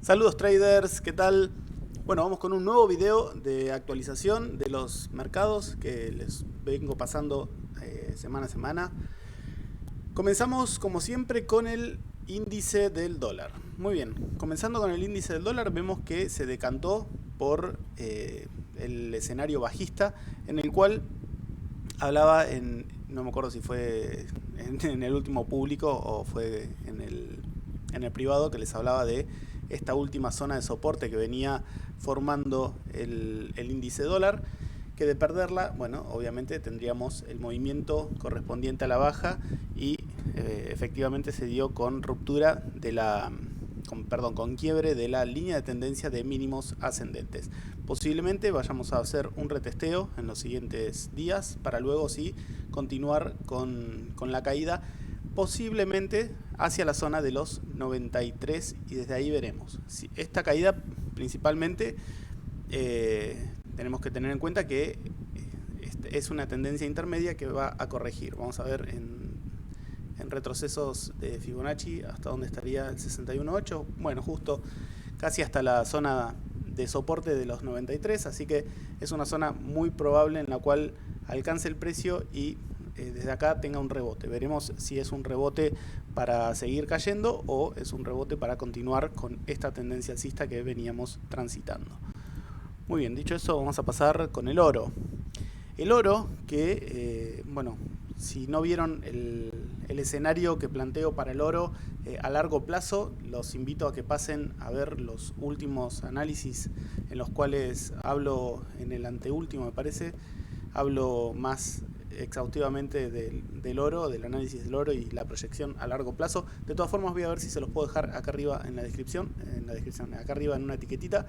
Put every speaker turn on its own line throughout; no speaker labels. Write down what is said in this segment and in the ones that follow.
Saludos traders, ¿qué tal? Bueno, vamos con un nuevo video de actualización de los mercados que les vengo pasando semana a semana. Comenzamos como siempre con el índice del dólar. Muy bien, comenzando con el índice del dólar vemos que se decantó por el escenario bajista en el cual hablaba no me acuerdo si fue en el último público o fue en el privado, que les hablaba de esta última zona de soporte que venía formando el índice dólar, que de perderla, bueno, obviamente tendríamos el movimiento correspondiente a la baja y efectivamente se dio con ruptura de con quiebre de la línea de tendencia de mínimos ascendentes. Posiblemente vayamos a hacer un retesteo en los siguientes días para luego sí continuar con la caída, posiblemente hacia la zona de los 93, y desde ahí veremos. Si esta caída principalmente tenemos que tener en cuenta que es una tendencia intermedia que va a corregir. Vamos a ver en retrocesos de Fibonacci hasta donde estaría el 61.8, bueno, justo casi hasta la zona de soporte de los 93, así que es una zona muy probable en la cual alcance el precio y desde acá tenga un rebote. Veremos si es un rebote para seguir cayendo o es un rebote para continuar con esta tendencia alcista que veníamos transitando. Muy bien, dicho eso, vamos a pasar con el oro. El oro que, bueno, si no vieron el escenario que planteo para el oro a largo plazo, los invito a que pasen a ver los últimos análisis en los cuales hablo, en el anteúltimo me parece, hablo más exhaustivamente del oro, del análisis del oro y la proyección a largo plazo. De todas formas voy a ver si se los puedo dejar acá arriba en la descripción, acá arriba en una etiquetita,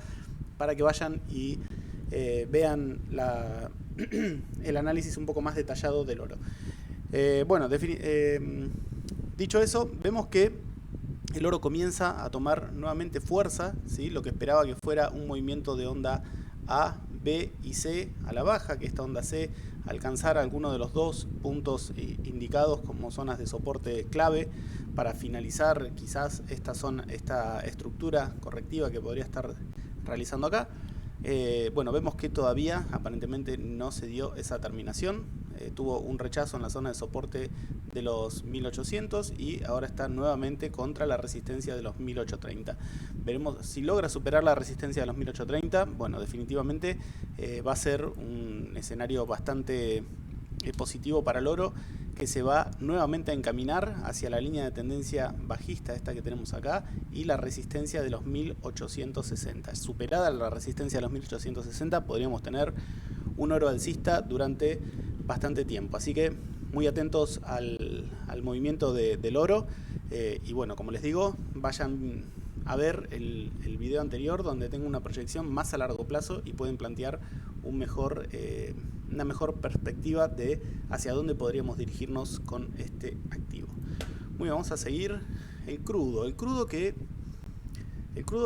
para que vayan y vean el análisis un poco más detallado del oro. Bueno, dicho eso, vemos que el oro comienza a tomar nuevamente fuerza, ¿sí? Lo que esperaba que fuera un movimiento de onda A, B y C a la baja, que esta onda C alcanzara alguno de los dos puntos indicados como zonas de soporte clave para finalizar quizás esta estructura correctiva que podría estar realizando acá. Bueno, vemos que todavía aparentemente no se dio esa terminación. Tuvo un rechazo en la zona de soporte de los 1800 y ahora está nuevamente contra la resistencia de los 1830. Veremos si logra superar la resistencia de los 1830. Bueno, definitivamente va a ser un escenario bastante positivo para el oro, que se va nuevamente a encaminar hacia la línea de tendencia bajista, esta que tenemos acá, y la resistencia de los 1860. Superada la resistencia de los 1860, podríamos tener un oro alcista durante bastante tiempo. Así que muy atentos al movimiento del oro. Y bueno, como les digo, vayan a ver el video anterior donde tengo una proyección más a largo plazo y pueden plantear una mejor perspectiva de hacia dónde podríamos dirigirnos con este activo. Muy bien, vamos a seguir el crudo. El crudo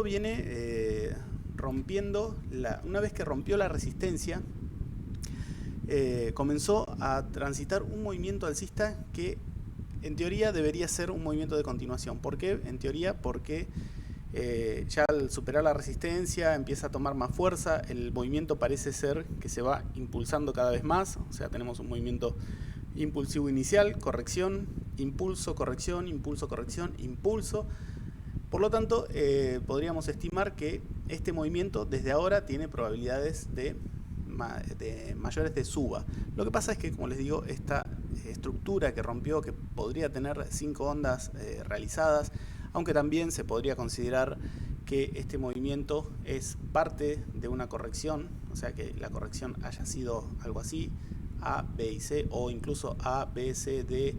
viene rompiendo, una vez que rompió la resistencia, comenzó a transitar un movimiento alcista que en teoría debería ser un movimiento de continuación. ¿Por qué? En teoría porque ya al superar la resistencia empieza a tomar más fuerza, el movimiento parece ser que se va impulsando cada vez más, o sea, tenemos un movimiento impulsivo inicial, corrección, impulso, corrección, impulso, corrección, impulso. Por lo tanto, podríamos estimar que este movimiento desde ahora tiene probabilidades de mayores de suba. Lo que pasa es que, como les digo, esta estructura que rompió, que podría tener 5 ondas realizadas, aunque también se podría considerar que este movimiento es parte de una corrección, o sea que la corrección haya sido algo así, A, B y C, o incluso A, B, C, D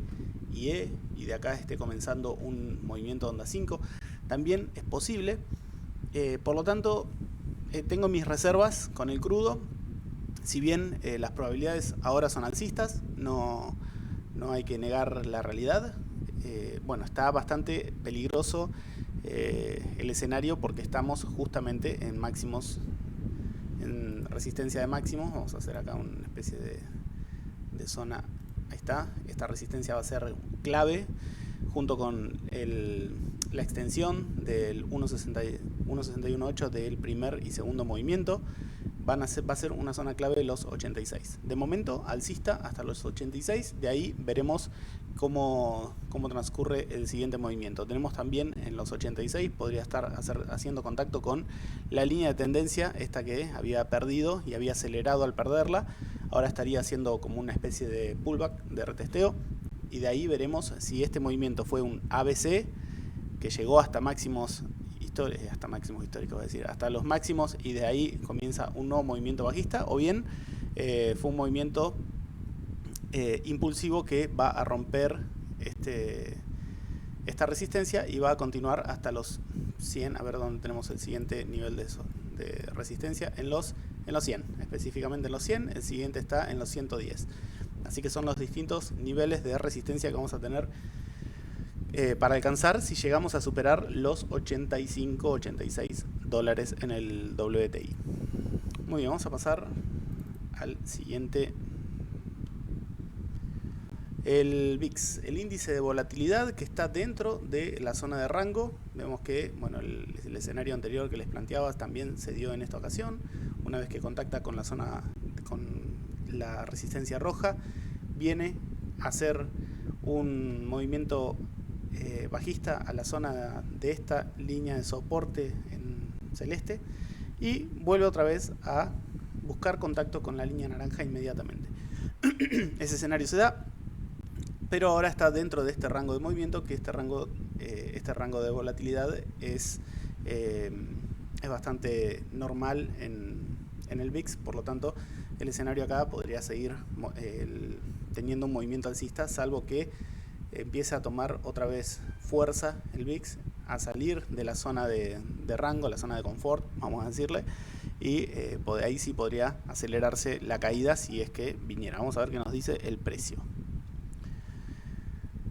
y E, y de acá esté comenzando un movimiento de onda 5, también es posible. Por lo tanto, tengo mis reservas con el crudo. Si bien las probabilidades ahora son alcistas, no hay que negar la realidad. Bueno, está bastante peligroso el escenario porque estamos justamente en máximos, en resistencia de máximos. Vamos a hacer acá una especie de zona. Ahí está. Esta resistencia va a ser clave junto con la extensión del 1.61.8 del primer y segundo movimiento. Va a ser una zona clave de los 86. De momento, alcista hasta los 86. De ahí veremos cómo transcurre el siguiente movimiento. Tenemos también en los 86, podría estar haciendo contacto con la línea de tendencia, esta que había perdido y había acelerado al perderla. Ahora estaría haciendo como una especie de pullback, de retesteo. Y de ahí veremos si este movimiento fue un ABC, que llegó hasta máximos históricos, es decir, hasta los máximos, y de ahí comienza un nuevo movimiento bajista, o bien fue un movimiento impulsivo que va a romper esta resistencia y va a continuar hasta los 100, a ver dónde tenemos el siguiente nivel de resistencia, en los 100, específicamente en los 100, el siguiente está en los 110. Así que son los distintos niveles de resistencia que vamos a tener para alcanzar si llegamos a superar los 85-86 dólares en el WTI. Muy bien, vamos a pasar al siguiente. El VIX, el índice de volatilidad, que está dentro de la zona de rango. Vemos que bueno, el escenario anterior que les planteaba también se dio en esta ocasión. Una vez que contacta con la zona, con la resistencia roja, viene a hacer un movimiento bajista a la zona de esta línea de soporte en celeste y vuelve otra vez a buscar contacto con la línea naranja inmediatamente. Ese escenario se da, pero ahora está dentro de este rango de movimiento, que este rango de volatilidad es bastante normal en el VIX. Por lo tanto, el escenario acá podría seguir teniendo un movimiento alcista, salvo que empiece a tomar otra vez fuerza el VIX, a salir de la zona de rango, la zona de confort, vamos a decirle, y ahí sí podría acelerarse la caída si es que viniera. Vamos a ver qué nos dice el precio.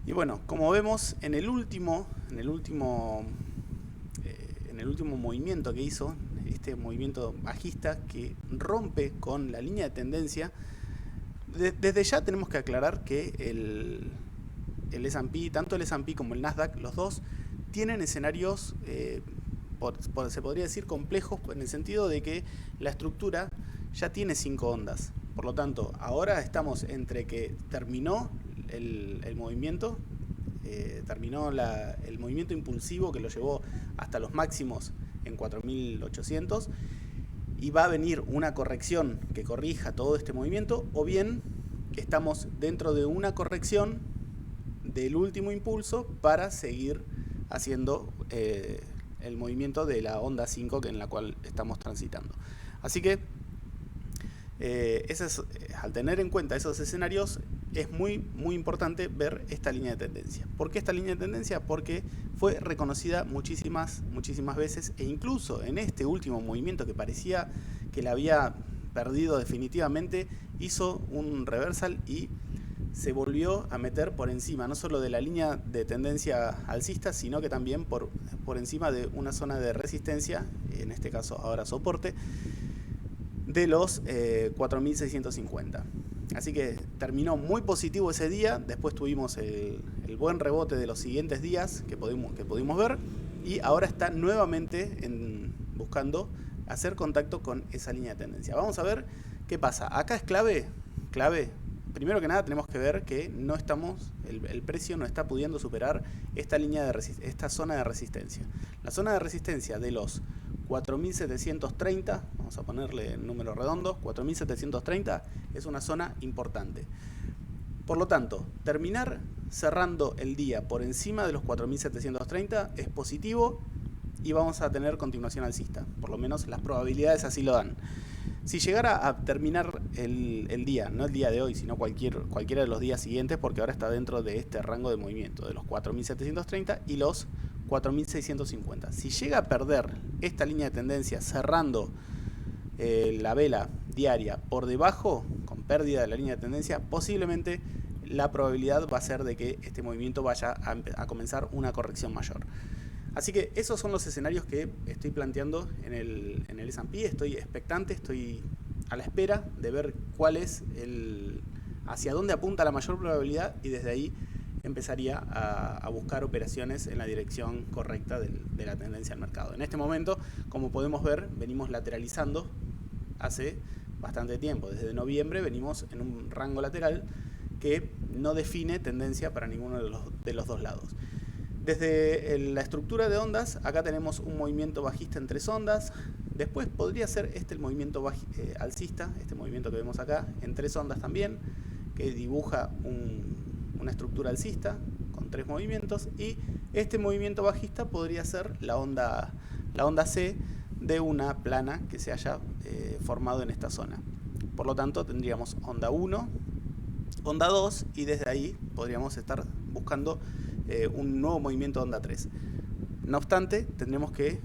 Y bueno, como vemos en el último movimiento que hizo, este movimiento bajista que rompe con la línea de tendencia, desde ya tenemos que aclarar que el S&P, tanto el S&P como el Nasdaq, los dos tienen escenarios, se podría decir, complejos, en el sentido de que la estructura ya tiene 5 ondas. Por lo tanto, ahora estamos entre que terminó el movimiento, el movimiento impulsivo que lo llevó hasta los máximos en 4.800, y va a venir una corrección que corrija todo este movimiento, o bien estamos dentro de una corrección del último impulso para seguir haciendo el movimiento de la onda 5 en la cual estamos transitando. Así que al tener en cuenta esos escenarios, es muy importante ver esta línea de tendencia. ¿Por qué esta línea de tendencia? Porque fue reconocida muchísimas veces, e incluso en este último movimiento que parecía que la había perdido definitivamente, hizo un reversal y se volvió a meter por encima, no solo de la línea de tendencia alcista, sino que también por encima de una zona de resistencia, en este caso ahora soporte, de los 4.650. Así que terminó muy positivo ese día. Después tuvimos el buen rebote de los siguientes días que pudimos ver, y ahora está nuevamente buscando hacer contacto con esa línea de tendencia. Vamos a ver qué pasa. Acá es clave. Primero que nada tenemos que ver que el precio no está pudiendo superar esta zona de resistencia. La zona de resistencia de los 4.730, vamos a ponerle números redondos, 4.730 es una zona importante. Por lo tanto, terminar cerrando el día por encima de los 4.730 es positivo y vamos a tener continuación alcista. Por lo menos las probabilidades así lo dan. Si llegara a terminar el día, no el día de hoy, sino cualquiera de los días siguientes, porque ahora está dentro de este rango de movimiento de los 4.730 y los 4.650. Si llega a perder esta línea de tendencia cerrando la vela diaria por debajo, con pérdida de la línea de tendencia, posiblemente la probabilidad va a ser de que este movimiento vaya a comenzar una corrección mayor. Así que esos son los escenarios que estoy planteando en el S&P. Estoy expectante, estoy a la espera de ver cuál es hacia dónde apunta la mayor probabilidad, y desde ahí empezaría a buscar operaciones en la dirección correcta de la tendencia del mercado. En este momento, como podemos ver, venimos lateralizando hace bastante tiempo. Desde noviembre venimos en un rango lateral que no define tendencia para ninguno de los dos lados. Desde la estructura de ondas, acá tenemos un movimiento bajista en 3 ondas. Después podría ser el movimiento alcista, este movimiento que vemos acá, en 3 ondas también, que dibuja una estructura alcista con 3 movimientos. Y este movimiento bajista podría ser la onda C de una plana que se haya formado en esta zona. Por lo tanto, tendríamos onda 1, onda 2, y desde ahí podríamos estar buscando un nuevo movimiento de onda 3. No obstante, tendremos que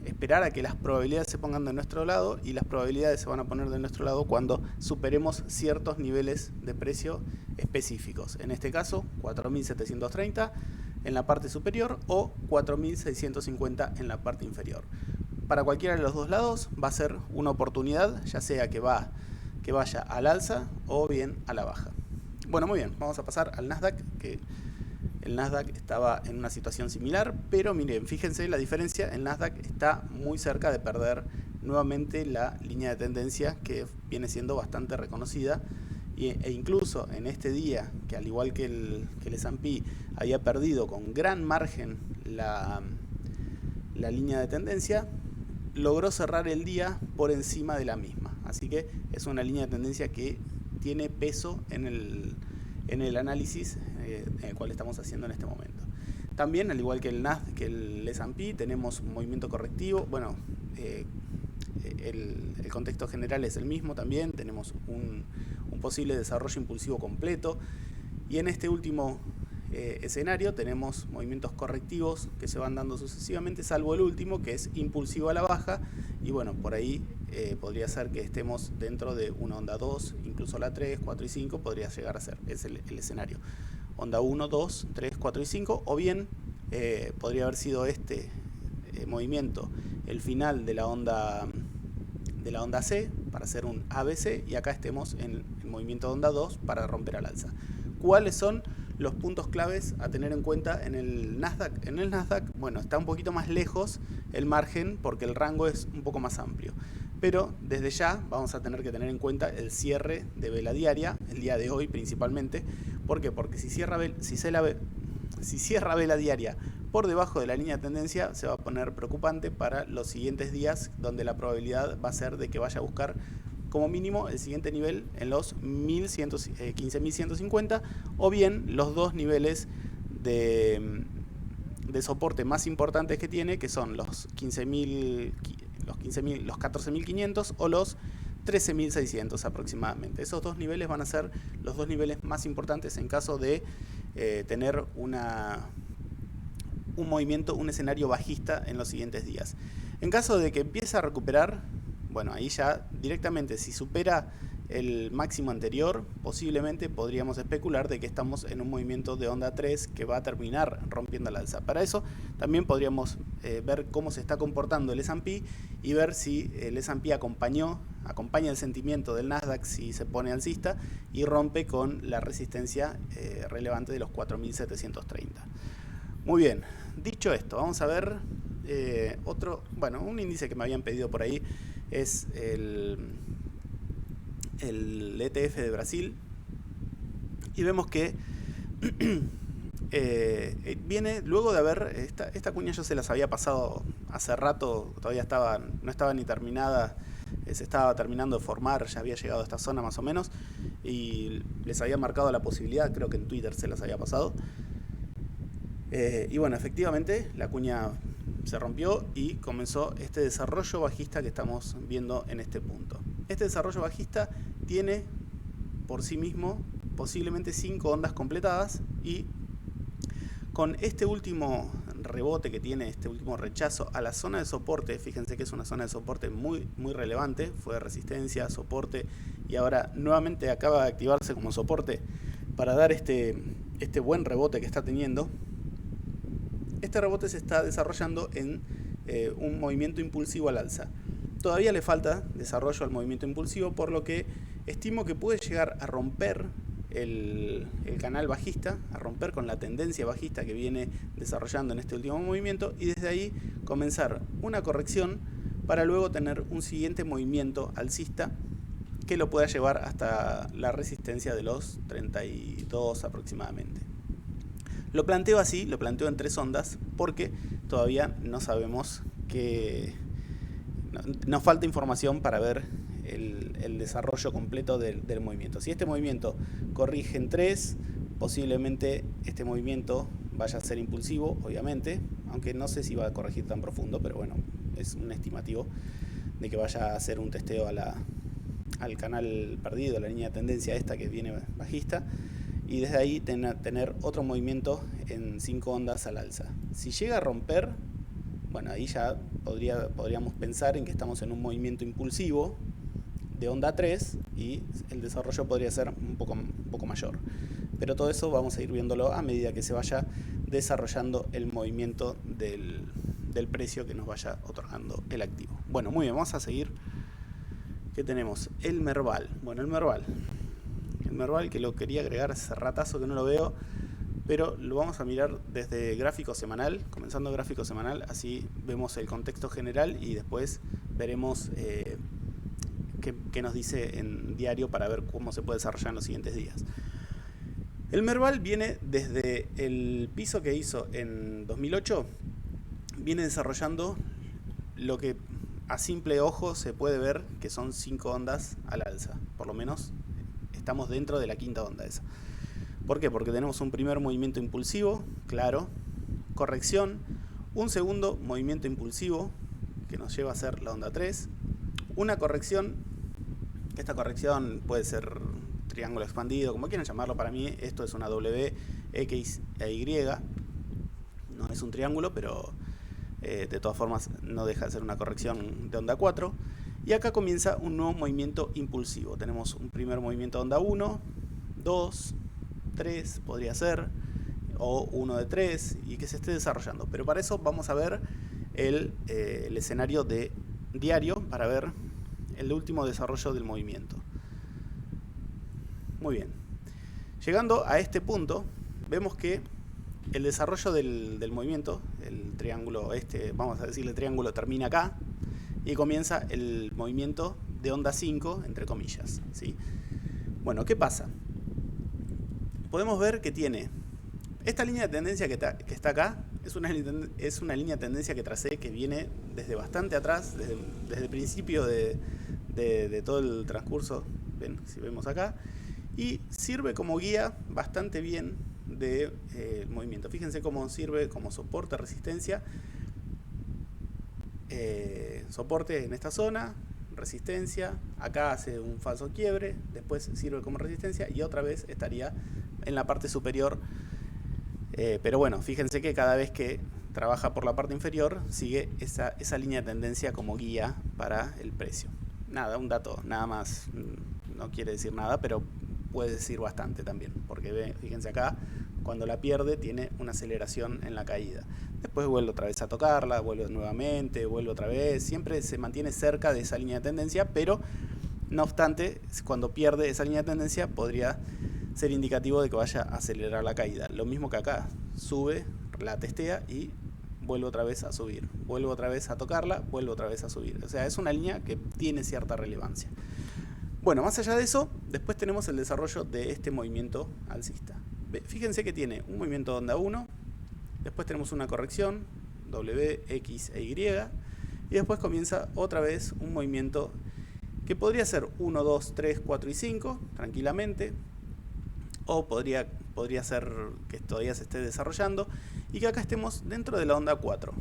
esperar a que las probabilidades se pongan de nuestro lado, y las probabilidades se van a poner de nuestro lado cuando superemos ciertos niveles de precio específicos. En este caso, 4.730 en la parte superior o 4.650 en la parte inferior. Para cualquiera de los dos lados va a ser una oportunidad, ya sea que vaya al alza o bien a la baja. Bueno, muy bien, vamos a pasar al Nasdaq, que el Nasdaq estaba en una situación similar, pero miren, fíjense la diferencia. El Nasdaq está muy cerca de perder nuevamente la línea de tendencia, que viene siendo bastante reconocida, e incluso en este día, que al igual que el S&P había perdido con gran margen la línea de tendencia, logró cerrar el día por encima de la misma. Así que es una línea de tendencia que tiene peso en el análisis en el cual estamos haciendo en este momento. También, al igual que el S&P, tenemos un movimiento correctivo. Bueno, el contexto general es el mismo también. Tenemos un posible desarrollo impulsivo completo. Y en este último escenario tenemos movimientos correctivos que se van dando sucesivamente, salvo el último, que es impulsivo a la baja. Y bueno, por ahí podría ser que estemos dentro de una onda 2, incluso la 3, 4 y 5 podría llegar a ser. Es el escenario. Onda 1, 2, 3, 4 y 5, o bien podría haber sido este movimiento el final de la onda C para hacer un ABC, y acá estemos en el movimiento de onda 2 para romper al alza. ¿Cuáles son los puntos claves a tener en cuenta en el Nasdaq? En el Nasdaq, bueno, está un poquito más lejos el margen porque el rango es un poco más amplio. Pero desde ya vamos a tener que tener en cuenta el cierre de vela diaria, el día de hoy principalmente. ¿Por qué? Porque si cierra vela diaria por debajo de la línea de tendencia, se va a poner preocupante para los siguientes días, donde la probabilidad va a ser de que vaya a buscar como mínimo el siguiente nivel en los 15.150, o bien los dos niveles de soporte más importantes que tiene, que son los 14.500 o los 13.600 aproximadamente. Esos dos niveles van a ser los dos niveles más importantes en caso de tener un movimiento, un escenario bajista en los siguientes días. En caso de que empiece a recuperar, bueno, ahí ya directamente, si supera el máximo anterior, posiblemente podríamos especular de que estamos en un movimiento de onda 3 que va a terminar rompiendo la alza. Para eso también podríamos ver cómo se está comportando el S&P y ver si el S&P acompaña el sentimiento del Nasdaq si se pone alcista y rompe con la resistencia relevante de los 4.730. Muy bien, dicho esto, vamos a ver un índice que me habían pedido por ahí, es el ETF de Brasil, y vemos que viene luego de haber, esta cuña yo se las había pasado hace rato, todavía no estaba ni terminada, se estaba terminando de formar, ya había llegado a esta zona más o menos, y les había marcado la posibilidad, creo que en Twitter se las había pasado. Y bueno, efectivamente la cuña se rompió y comenzó este desarrollo bajista que estamos viendo en este punto. Este desarrollo bajista tiene por sí mismo posiblemente 5 ondas completadas, y con este último rebote que tiene, este último rechazo a la zona de soporte, fíjense que es una zona de soporte muy relevante, fue de resistencia, soporte, y ahora nuevamente acaba de activarse como soporte para dar este buen rebote que está teniendo. Este rebote se está desarrollando en un movimiento impulsivo al alza. Todavía le falta desarrollo al movimiento impulsivo, por lo que estimo que puede llegar a romper el canal bajista, a romper con la tendencia bajista que viene desarrollando en este último movimiento, y desde ahí comenzar una corrección para luego tener un siguiente movimiento alcista que lo pueda llevar hasta la resistencia de los 32 aproximadamente. Lo planteo así, lo planteo en 3 ondas, porque todavía no sabemos que nos falta información para ver el desarrollo completo del movimiento. Si este movimiento corrige en 3, posiblemente este movimiento vaya a ser impulsivo, obviamente, aunque no sé si va a corregir tan profundo, pero bueno, es un estimativo de que vaya a hacer un testeo al canal perdido, la línea de tendencia esta que viene bajista, y desde ahí tener otro movimiento en 5 ondas al alza. Si llega a romper, bueno, ahí ya podríamos pensar en que estamos en un movimiento impulsivo de onda 3 y el desarrollo podría ser un poco mayor. Pero todo eso vamos a ir viéndolo a medida que se vaya desarrollando el movimiento del precio que nos vaya otorgando el activo. Bueno, muy bien, vamos a seguir. ¿Qué tenemos? El Merval. Bueno, el Merval que lo quería agregar hace ratazo que no lo veo, pero lo vamos a mirar desde gráfico semanal, comenzando gráfico semanal, así vemos el contexto general y después veremos qué nos dice en diario para ver cómo se puede desarrollar en los siguientes días. El Merval viene desde el piso que hizo en 2008, viene desarrollando lo que a simple ojo se puede ver que son 5 ondas al alza, por lo menos estamos dentro de la quinta onda esa. ¿Por qué? Porque tenemos un primer movimiento impulsivo, claro, corrección, un segundo movimiento impulsivo que nos lleva a ser la onda 3, una corrección, esta corrección puede ser triángulo expandido, como quieran llamarlo. Para mí esto es una W, X e Y, no es un triángulo, pero de todas formas no deja de ser una corrección de onda 4. Y acá comienza un nuevo movimiento impulsivo. Tenemos un primer movimiento de onda 1, 2, 3 podría ser, o 1 de 3, y que se esté desarrollando. Pero para eso vamos a ver el escenario de diario para ver el último desarrollo del movimiento. Muy bien. Llegando a este punto, vemos que el desarrollo del movimiento, el triángulo vamos a decirle triángulo, termina acá y comienza el movimiento de onda 5, entre comillas, ¿sí? Bueno, ¿qué pasa? Podemos ver que tiene esta línea de tendencia que está acá, es una línea de tendencia que tracé, que viene desde bastante atrás, desde el principio de todo el transcurso, ven, si vemos acá, y sirve como guía bastante bien del movimiento. Fíjense cómo sirve como soporte, resistencia, soporte en esta zona, resistencia, acá hace un falso quiebre, después sirve como resistencia y otra vez estaría en la parte superior, pero bueno, fíjense que cada vez que trabaja por la parte inferior sigue esa línea de tendencia como guía para el precio. Nada, un dato, nada más, no quiere decir nada, pero puede decir bastante también, porque fíjense acá, cuando la pierde tiene una aceleración en la caída. Después vuelve otra vez a tocarla, vuelve nuevamente, vuelve otra vez, siempre se mantiene cerca de esa línea de tendencia, pero no obstante, cuando pierde esa línea de tendencia podría ser indicativo de que vaya a acelerar la caída. Lo mismo que acá, sube, la testea y vuelve otra vez a subir, vuelve otra vez a tocarla, vuelve otra vez a subir. O sea, es una línea que tiene cierta relevancia. Bueno, más allá de eso, después tenemos el desarrollo de este movimiento alcista. Fíjense que tiene un movimiento de onda 1, después tenemos una corrección, W, X e Y, y después comienza otra vez un movimiento que podría ser 1, 2, 3, 4 y 5, tranquilamente, o podría ser que todavía se esté desarrollando, y que acá estemos dentro de la onda 4.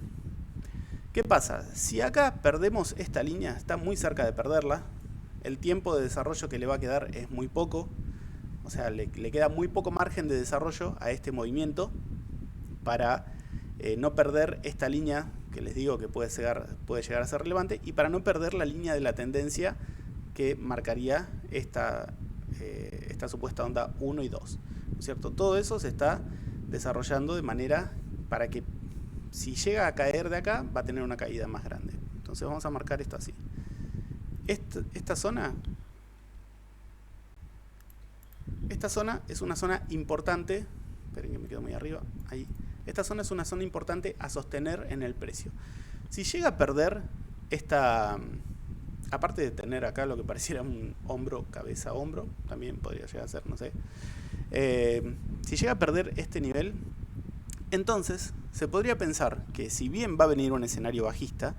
¿Qué pasa? Si acá perdemos esta línea, está muy cerca de perderla, el tiempo de desarrollo que le va a quedar es muy poco, o sea, le queda muy poco margen de desarrollo a este movimiento para no perder esta línea que les digo que puede llegar a ser relevante, y para no perder la línea de la tendencia que marcaría esta supuesta onda 1 y 2, ¿no es cierto? Todo eso se está desarrollando de manera para que si llega a caer de acá va a tener una caída más grande. Entonces vamos a marcar esto así. Esta zona Esta zona es una zona importante, esperen que me quedo muy arriba, ahí. Esta zona es una zona importante a sostener en el precio. Si llega a perder esta, aparte de tener acá lo que pareciera un hombro, cabeza, hombro, también podría llegar a ser, no sé. Si llega a perder este nivel, entonces se podría pensar que si bien va a venir un escenario bajista,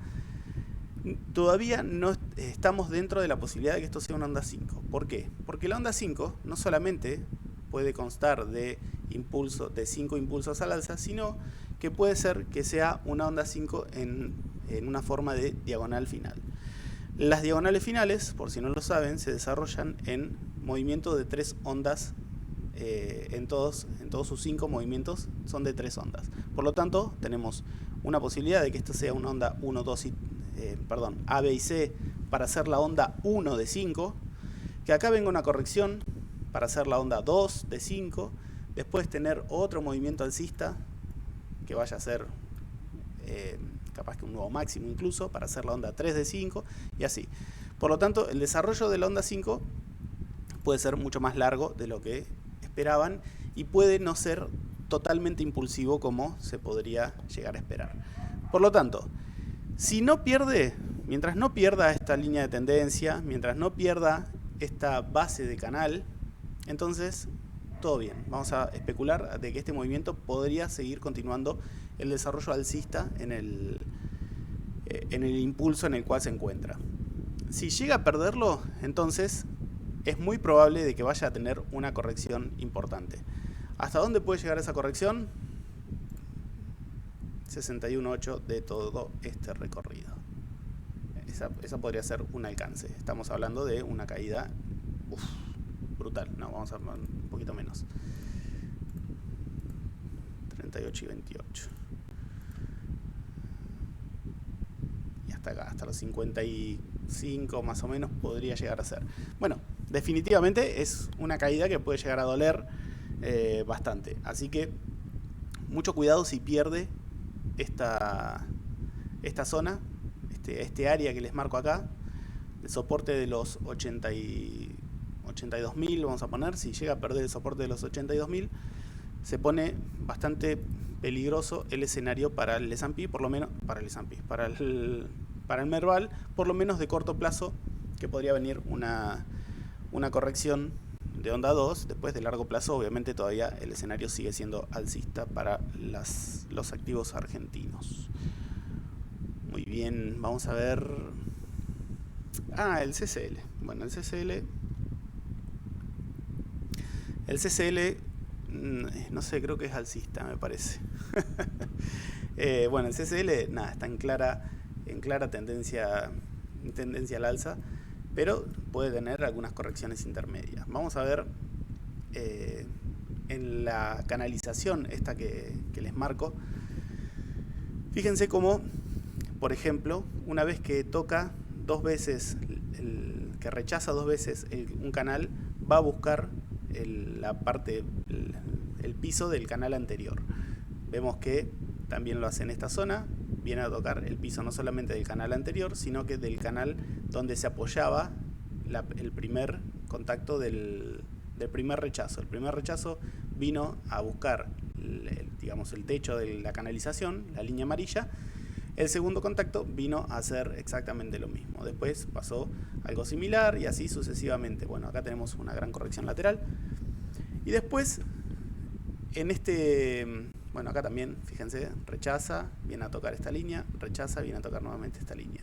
todavía no estamos dentro de la posibilidad de que esto sea una onda 5. ¿Por qué? Porque la onda 5 no solamente puede constar de 5 impulsos al alza, sino que puede ser que sea una onda 5 en una forma de diagonal final. Las diagonales finales, por si no lo saben, se desarrollan en movimiento de 3 ondas. En todos sus 5 movimientos son de 3 ondas. Por lo tanto, tenemos una posibilidad de que esto sea una onda 1, 2 y A, B y C para hacer la onda 1 de 5, que acá venga una corrección para hacer la onda 2 de 5, después tener otro movimiento alcista que vaya a ser capaz que un nuevo máximo incluso para hacer la onda 3 de 5 y así. Por lo tanto, el desarrollo de la onda 5 puede ser mucho más largo de lo que esperaban y puede no ser totalmente impulsivo como se podría llegar a esperar. Por lo tanto, si no pierde, mientras no pierda esta línea de tendencia, mientras no pierda esta base de canal, entonces todo bien. Vamos a especular de que este movimiento podría seguir continuando el desarrollo alcista en el impulso en el cual se encuentra. Si llega a perderlo, entonces es muy probable de que vaya a tener una corrección importante. ¿Hasta dónde puede llegar esa corrección? 61.8 de todo este recorrido. Esa podría ser un alcance. Estamos hablando de una caída brutal. No, vamos a un poquito menos. 38 y 28. Y hasta acá, hasta los 55 más o menos podría llegar a ser. Bueno, definitivamente es una caída que puede llegar a doler bastante. Así que mucho cuidado si pierde esta zona, este área que les marco acá, el soporte de los 82.000, vamos a poner. Si llega a perder el soporte de los 82.000, se pone bastante peligroso el escenario para el S&P, por lo menos para el S&P, para el Merval, por lo menos de corto plazo, que podría venir una corrección de onda 2. Después de largo plazo, obviamente todavía el escenario sigue siendo alcista para los activos argentinos. Muy bien, vamos a ver. El CCL. Bueno, el CCL no sé, creo que es alcista, me parece. Bueno, el CCL nada, está en clara tendencia al alza, pero puede tener algunas correcciones intermedias. Vamos a ver en la canalización esta que les marco. Fíjense cómo, por ejemplo, una vez que toca 2 veces, que rechaza 2 veces un canal, va a buscar el piso del canal anterior. Vemos que también lo hace en esta zona, viene a tocar el piso no solamente del canal anterior, sino que del canal donde se apoyaba el primer contacto del primer rechazo. El primer rechazo vino a buscar digamos, el techo de la canalización, la línea amarilla. El segundo contacto vino a hacer exactamente lo mismo. Después pasó algo similar y así sucesivamente. Bueno, acá tenemos una gran corrección lateral. Y después, bueno, acá también, fíjense, rechaza, viene a tocar esta línea, rechaza, viene a tocar nuevamente esta línea.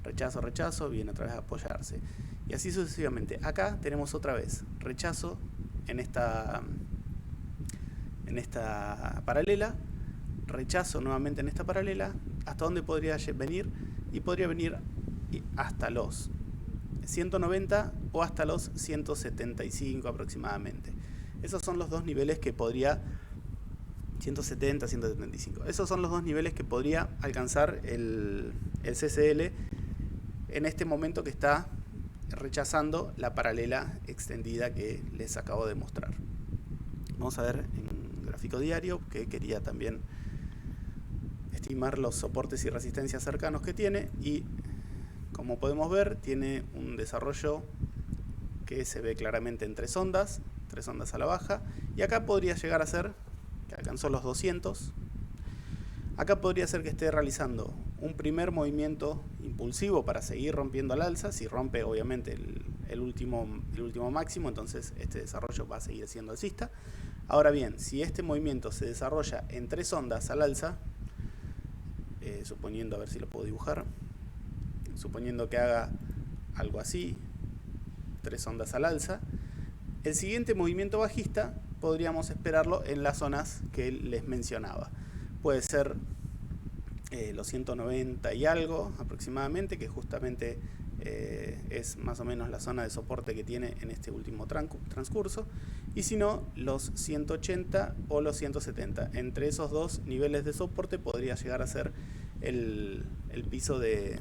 Rechazo, rechazo, viene otra vez a apoyarse. Y así sucesivamente. Acá tenemos otra vez rechazo en esta paralela, rechazo nuevamente en esta paralela. ¿Hasta dónde podría venir? Y podría venir hasta los 190 o hasta los 175 aproximadamente. Esos son los dos niveles que podría, 170, 175. Esos son los dos niveles que podría alcanzar el CCL en este momento que está rechazando la paralela extendida que les acabo de mostrar. Vamos a ver en gráfico diario, que quería también estimar los soportes y resistencias cercanos que tiene, y como podemos ver tiene un desarrollo que se ve claramente en 3 ondas 3 ondas a la baja, y acá podría llegar a ser que alcanzó los 200. Acá podría ser que esté realizando un primer movimiento impulsivo para seguir rompiendo al alza. Si rompe obviamente el último máximo, entonces este desarrollo va a seguir siendo alcista. Ahora bien, si este movimiento se desarrolla en 3 ondas al alza, suponiendo, a ver si lo puedo dibujar, suponiendo que haga algo así, 3 ondas al alza, el siguiente movimiento bajista podríamos esperarlo en las zonas que les mencionaba. Puede ser los 190 y algo aproximadamente, que justamente es más o menos la zona de soporte que tiene en este último transcurso, y si no, los 180 o los 170. Entre esos dos niveles de soporte podría llegar a ser el piso de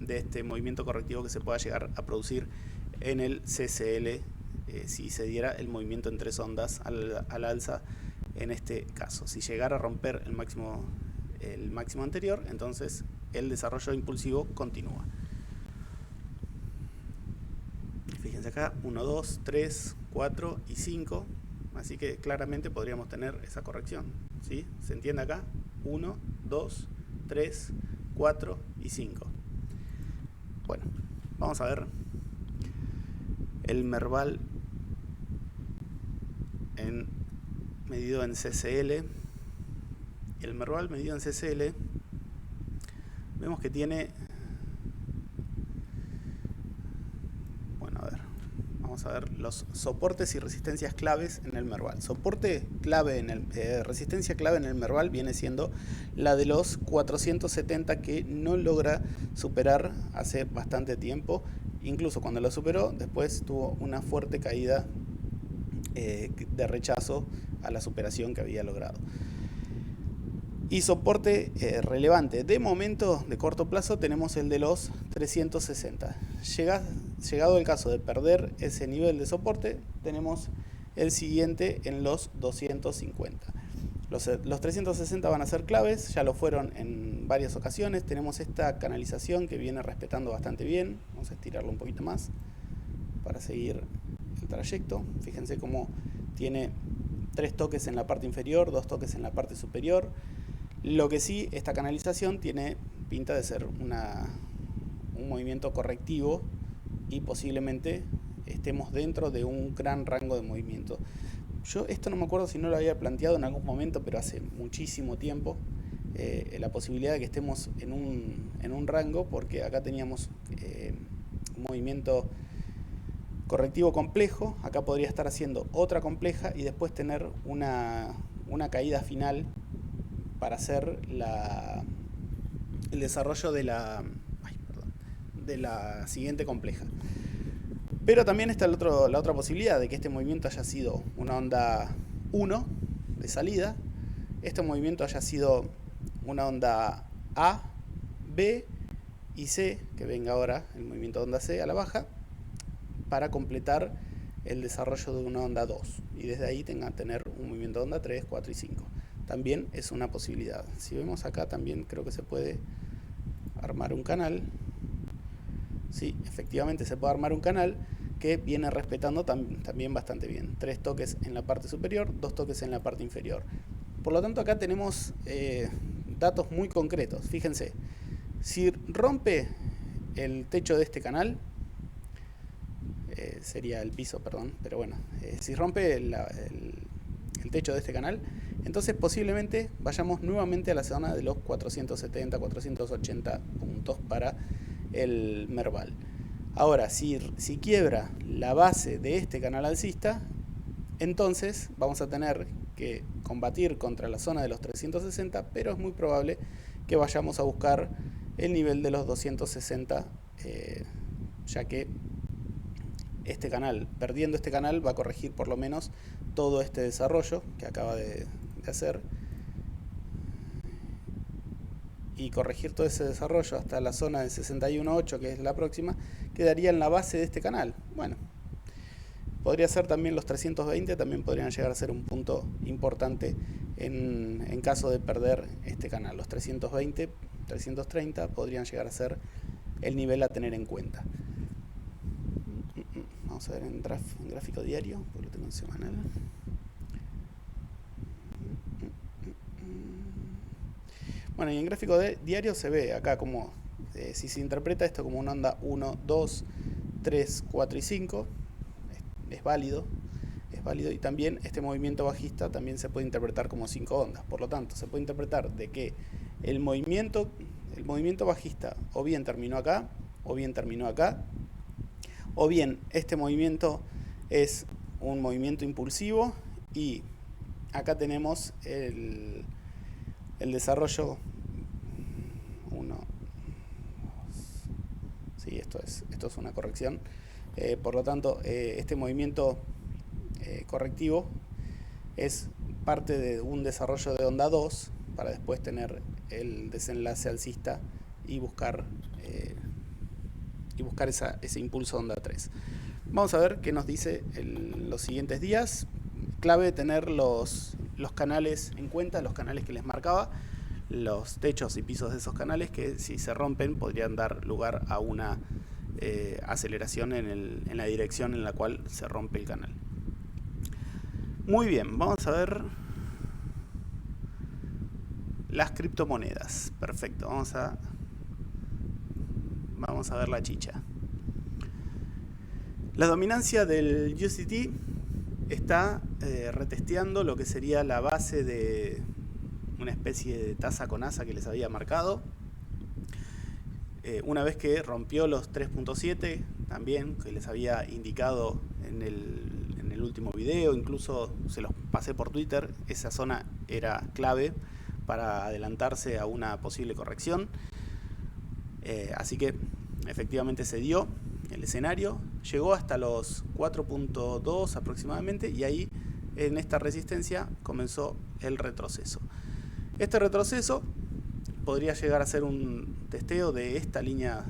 este movimiento correctivo que se pueda llegar a producir en el CCL si se diera el movimiento en 3 ondas al alza. En este caso, si llegara a romper el máximo anterior, entonces el desarrollo impulsivo continúa. Fíjense acá, 1, 2, 3, 4 y 5, así que claramente podríamos tener esa corrección, ¿sí? ¿Se entiende acá? 1, 2, 3, 4 y 5. Bueno, vamos a ver el Merval medido en CCL. El Merval medido en CCL, vemos que tiene, bueno, a ver, vamos a ver los soportes y resistencias claves en el Merval. Soporte clave resistencia clave en el Merval viene siendo la de los 470, que no logra superar hace bastante tiempo. Incluso cuando lo superó, después tuvo una fuerte caída de rechazo a la superación que había logrado. Y soporte relevante de momento, de corto plazo, tenemos el de los 360. Llegado el caso de perder ese nivel de soporte, tenemos el siguiente en los 250. Los 360 van a ser claves, ya lo fueron en varias ocasiones. Tenemos esta canalización que viene respetando bastante bien. Vamos a estirarlo un poquito más para seguir el trayecto. Fíjense cómo tiene 3 toques en la parte inferior, 2 toques en la parte superior. Lo que sí, esta canalización tiene pinta de ser un movimiento correctivo y posiblemente estemos dentro de un gran rango de movimiento. Yo esto no me acuerdo si no lo había planteado en algún momento, pero hace muchísimo tiempo, la posibilidad de que estemos en un rango, porque acá teníamos un movimiento correctivo complejo, acá podría estar haciendo otra compleja y después tener una caída final para hacer el desarrollo de la siguiente compleja. Pero también está la otra posibilidad de que este movimiento haya sido una onda 1 de salida, este movimiento haya sido una onda A, B y C, que venga ahora el movimiento de onda C a la baja, para completar el desarrollo de una onda 2, y desde ahí tener un movimiento de onda 3, 4 y 5. También es una posibilidad. Si vemos acá, también creo que se puede armar un canal. Sí, efectivamente se puede armar un canal que viene respetando también bastante bien. 3 toques en la parte superior, 2 toques en la parte inferior. Por lo tanto, acá tenemos datos muy concretos. Fíjense, si rompe el techo de este canal, sería el piso, perdón, pero bueno, si rompe el techo de este canal, entonces posiblemente vayamos nuevamente a la zona de los 470, 480 puntos para el Merval. Ahora, si quiebra la base de este canal alcista, entonces vamos a tener que combatir contra la zona de los 360, pero es muy probable que vayamos a buscar el nivel de los 260, ya que este canal, perdiendo este canal, va a corregir por lo menos todo este desarrollo que acaba de hacer, y corregir todo ese desarrollo hasta la zona de 61.8, que es la próxima, quedaría en la base de este canal. Bueno, podría ser también los 320, también podrían llegar a ser un punto importante en caso de perder este canal. Los 320, 330 podrían llegar a ser el nivel a tener en cuenta. Vamos a ver en gráfico diario, porque lo tengo en semanal. Bueno, y en gráfico diario se ve acá como, si se interpreta esto como una onda 1, 2, 3, 4 y 5, es válido. Es válido, y también este movimiento bajista también se puede interpretar como 5 ondas. Por lo tanto, se puede interpretar de que el movimiento bajista o bien terminó acá, o bien terminó acá, o bien este movimiento es un movimiento impulsivo, y acá tenemos el desarrollo 1, 2, sí, esto es una corrección. Por lo tanto, este movimiento correctivo es parte de un desarrollo de onda 2 para después tener el desenlace alcista y buscar ese impulso onda 3. Vamos a ver qué nos dice los siguientes días. Clave tener los canales en cuenta, los canales que les marcaba, los techos y pisos de esos canales, que si se rompen podrían dar lugar a una aceleración en la dirección en la cual se rompe el canal. Muy bien, vamos a ver las criptomonedas. Perfecto, vamos a ver la chicha. La dominancia del USDT está retesteando lo que sería la base de una especie de tasa con asa que les había marcado. Una vez que rompió los 3.7 también, que les había indicado en el último video, incluso se los pasé por Twitter, esa zona era clave para adelantarse a una posible corrección. Así que efectivamente se dio el escenario, llegó hasta los 4.2 aproximadamente, y ahí en esta resistencia comenzó el retroceso. Este retroceso podría llegar a ser un testeo de esta línea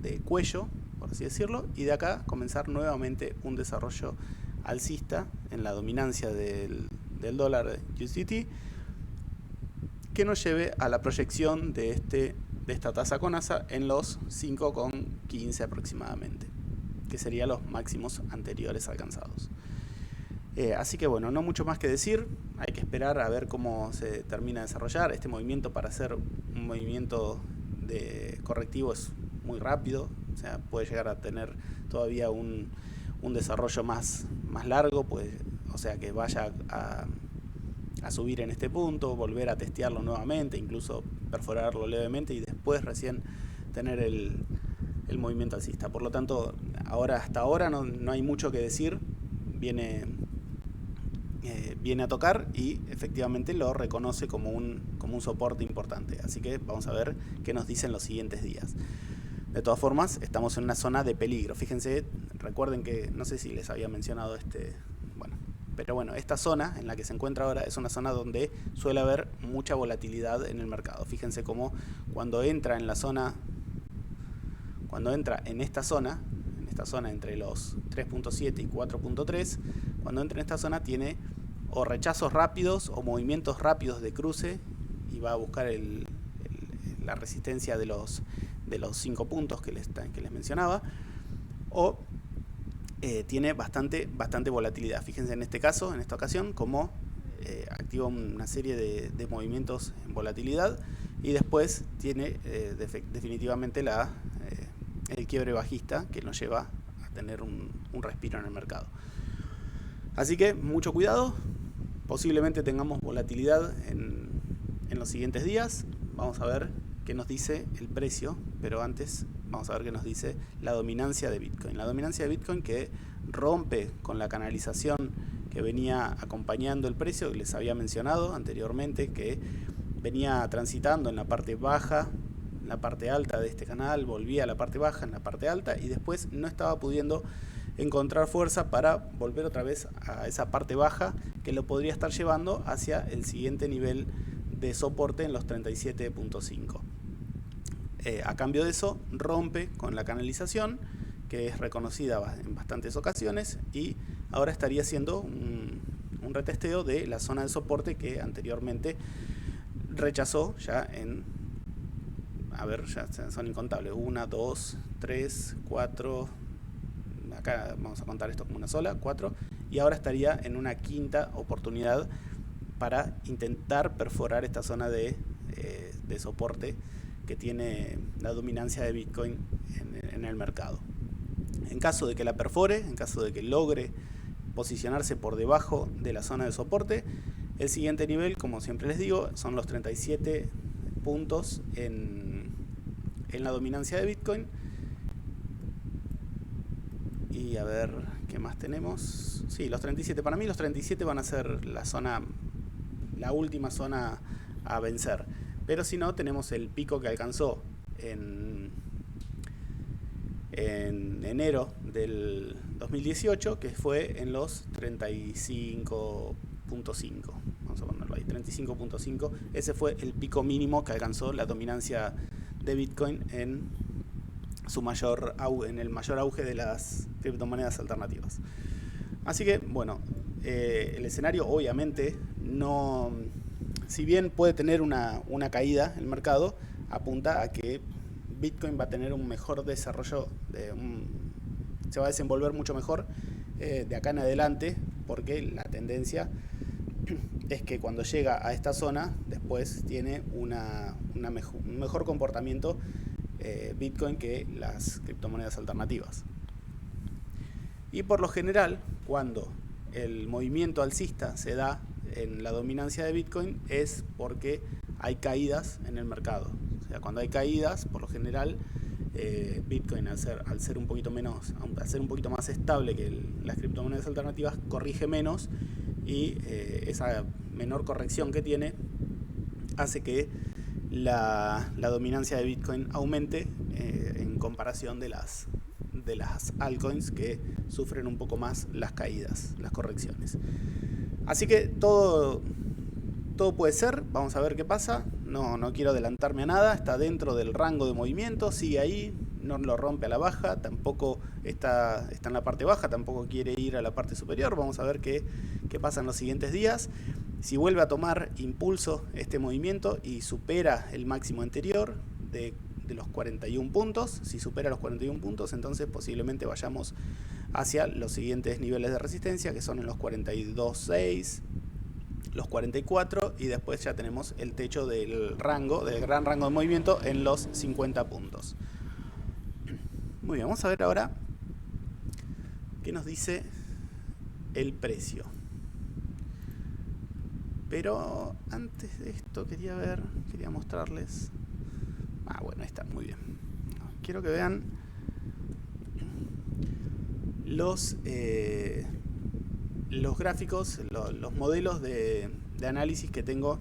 de cuello, por así decirlo, y de acá comenzar nuevamente un desarrollo alcista en la dominancia del dólar USDT, que nos lleve a la proyección de esta tasa con asa en los 5,15 aproximadamente, que serían los máximos anteriores alcanzados. Así que bueno, no mucho más que decir, hay que esperar a ver cómo se termina de desarrollar. Este movimiento, para ser un movimiento correctivo, es muy rápido, o sea, puede llegar a tener todavía un desarrollo más largo, pues, o sea, que vaya a subir en este punto, volver a testearlo nuevamente, incluso perforarlo levemente y después recién tener el movimiento alcista. Por lo tanto, hasta ahora no hay mucho que decir. Viene a tocar y efectivamente lo reconoce como un soporte importante. Así que vamos a ver qué nos dicen los siguientes días. De todas formas, estamos en una zona de peligro. Fíjense, recuerden que, no sé si les había mencionado pero bueno, esta zona en la que se encuentra ahora es una zona donde suele haber mucha volatilidad en el mercado. Fíjense cómo cuando entra en esta zona entre los 3.7 y 4.3, cuando entra en esta zona tiene o rechazos rápidos o movimientos rápidos de cruce, y va a buscar la resistencia de los 5 puntos que les mencionaba, o tiene bastante volatilidad. Fíjense en este caso, en esta ocasión, cómo activa una serie de movimientos en volatilidad, y después tiene definitivamente el quiebre bajista que nos lleva a tener un respiro en el mercado. Así que mucho cuidado, posiblemente tengamos volatilidad en los siguientes días. Vamos a ver qué nos dice el precio, pero antes vamos a ver qué nos dice la dominancia de Bitcoin. La dominancia de Bitcoin, que rompe con la canalización que venía acompañando el precio, que les había mencionado anteriormente, que venía transitando en la parte baja, en la parte alta de este canal, volvía a la parte baja, en la parte alta, y después no estaba pudiendo encontrar fuerza para volver otra vez a esa parte baja, que lo podría estar llevando hacia el siguiente nivel de soporte en los 37.5. A cambio de eso, rompe con la canalización, que es reconocida en bastantes ocasiones, y ahora estaría haciendo un retesteo de la zona de soporte que anteriormente rechazó ya ya son incontables, 1, 2, 3, 4, acá vamos a contar esto como una sola, 4, y ahora estaría en una quinta oportunidad para intentar perforar esta zona de soporte que tiene la dominancia de Bitcoin en el mercado. En caso de que la perfore, en caso de que logre posicionarse por debajo de la zona de soporte, el siguiente nivel, como siempre les digo, son los 37 puntos en la dominancia de Bitcoin. Y a ver, ¿qué más tenemos? Sí, los 37. Para mí los 37 van a ser la última zona a vencer. Pero si no, tenemos el pico que alcanzó en enero del 2018, que fue en los 35.5. Vamos a ponerlo ahí, 35.5. Ese fue el pico mínimo que alcanzó la dominancia de Bitcoin en el mayor auge de las criptomonedas alternativas. Así que, bueno, el escenario obviamente no, si bien puede tener una caída el mercado, apunta a que Bitcoin va a tener un mejor desarrollo, se va a desenvolver mucho mejor de acá en adelante, porque la tendencia es que cuando llega a esta zona, después tiene un mejor comportamiento Bitcoin que las criptomonedas alternativas. Y por lo general, cuando el movimiento alcista se da en la dominancia de Bitcoin, es porque hay caídas en el mercado. O sea, cuando hay caídas, por lo general, Bitcoin al ser un poquito más estable que las criptomonedas alternativas, corrige menos, y esa menor corrección que tiene hace que la dominancia de Bitcoin aumente en comparación de las altcoins, que sufren un poco más las caídas, las correcciones. Así que todo puede ser, vamos a ver qué pasa. No quiero adelantarme a nada, está dentro del rango de movimiento, sigue ahí, no lo rompe a la baja, tampoco está en la parte baja, tampoco quiere ir a la parte superior. Vamos a ver qué pasa en los siguientes días. Si vuelve a tomar impulso este movimiento y supera el máximo anterior de los 41 puntos, si supera los 41 puntos, entonces posiblemente vayamos hacia los siguientes niveles de resistencia, que son en los 42.6, los 44, y después ya tenemos el techo del gran rango de movimiento en los 50 puntos. Muy bien, vamos a ver ahora qué nos dice el precio. Pero antes de esto quería mostrarles. Bueno, ahí está, muy bien. Quiero que vean los gráficos, los modelos de análisis que tengo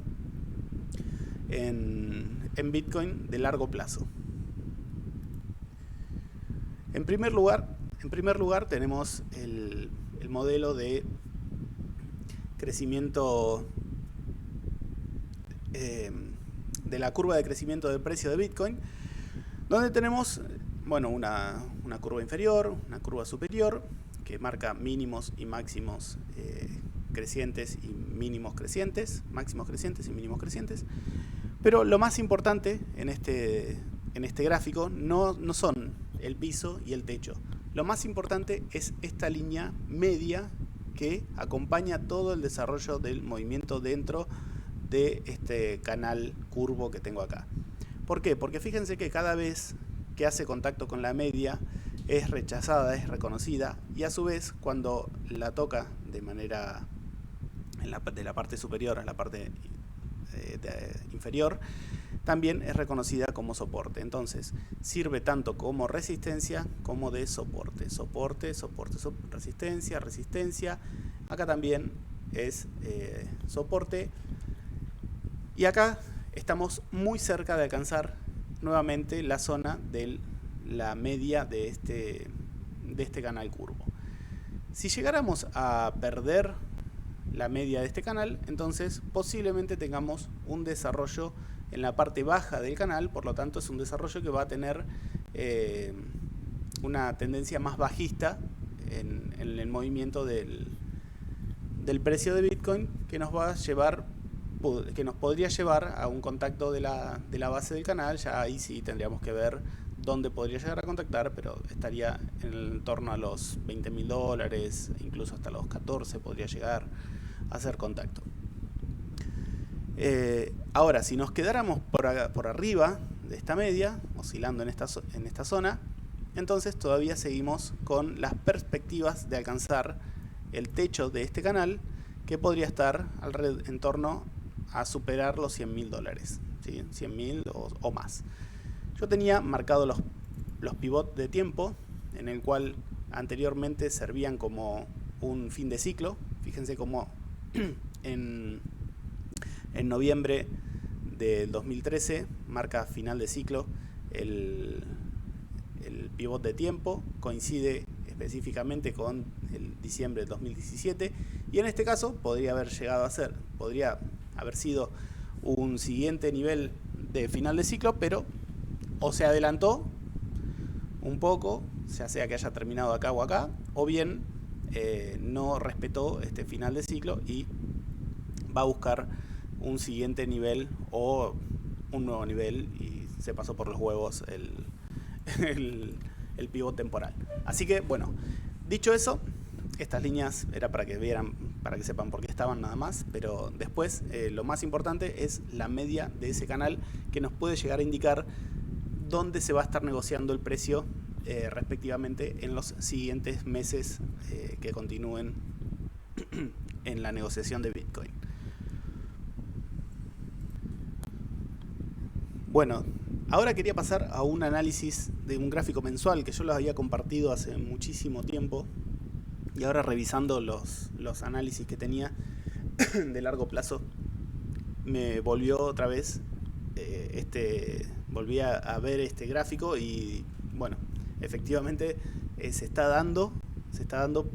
en Bitcoin de largo plazo. En primer lugar tenemos el modelo de crecimiento de la curva de crecimiento del precio de Bitcoin, donde tenemos una curva inferior, una curva superior, que marca mínimos y máximos crecientes y mínimos crecientes, máximos crecientes y mínimos crecientes. Pero lo más importante en este gráfico no son el piso y el techo. Lo más importante es esta línea media que acompaña todo el desarrollo del movimiento dentro de este canal curvo que tengo acá. ¿Por qué? Porque fíjense que cada vez que hace contacto con la media es rechazada, es reconocida, y a su vez cuando la toca de manera de la parte superior a la parte inferior, también es reconocida como soporte. Entonces sirve tanto como resistencia como de soporte. Soporte, resistencia, resistencia. Acá también es soporte. Y acá estamos muy cerca de alcanzar nuevamente la zona de la media de este canal curvo. Si llegáramos a perder la media de este canal, entonces posiblemente tengamos un desarrollo en la parte baja del canal. Por lo tanto, es un desarrollo que va a tener una tendencia más bajista en el movimiento del precio de Bitcoin, que nos podría llevar a un contacto de la base del canal. Ya ahí sí tendríamos que ver dónde podría llegar a contactar, pero estaría en torno a los $20.000, incluso hasta los 14 podría llegar a hacer contacto. Ahora, si nos quedáramos por arriba de esta media, oscilando en esta zona, entonces todavía seguimos con las perspectivas de alcanzar el techo de este canal, que podría estar en torno a superar los $100.000, ¿sí? 100.000 o más. Yo tenía marcado los pivots de tiempo, en el cual anteriormente servían como un fin de ciclo. Fíjense cómo en noviembre del 2013 marca final de ciclo el pivot de tiempo, coincide específicamente con el diciembre del 2017, y en este caso podría haber sido un siguiente nivel de final de ciclo, pero o se adelantó un poco, ya sea que haya terminado acá o acá, o bien no respetó este final de ciclo y va a buscar un siguiente nivel o un nuevo nivel, y se pasó por los huevos el pivot temporal. Así que bueno, dicho eso, estas líneas era para que vieran, para que sepan por qué estaban nada más, pero después lo más importante es la media de ese canal, que nos puede llegar a indicar dónde se va a estar negociando el precio respectivamente en los siguientes meses que continúen en la negociación de Bitcoin. Bueno, ahora quería pasar a un análisis de un gráfico mensual que yo los había compartido hace muchísimo tiempo, y ahora revisando los análisis que tenía de largo plazo, me volvió otra vez volví a ver este gráfico, y bueno, efectivamente se está dando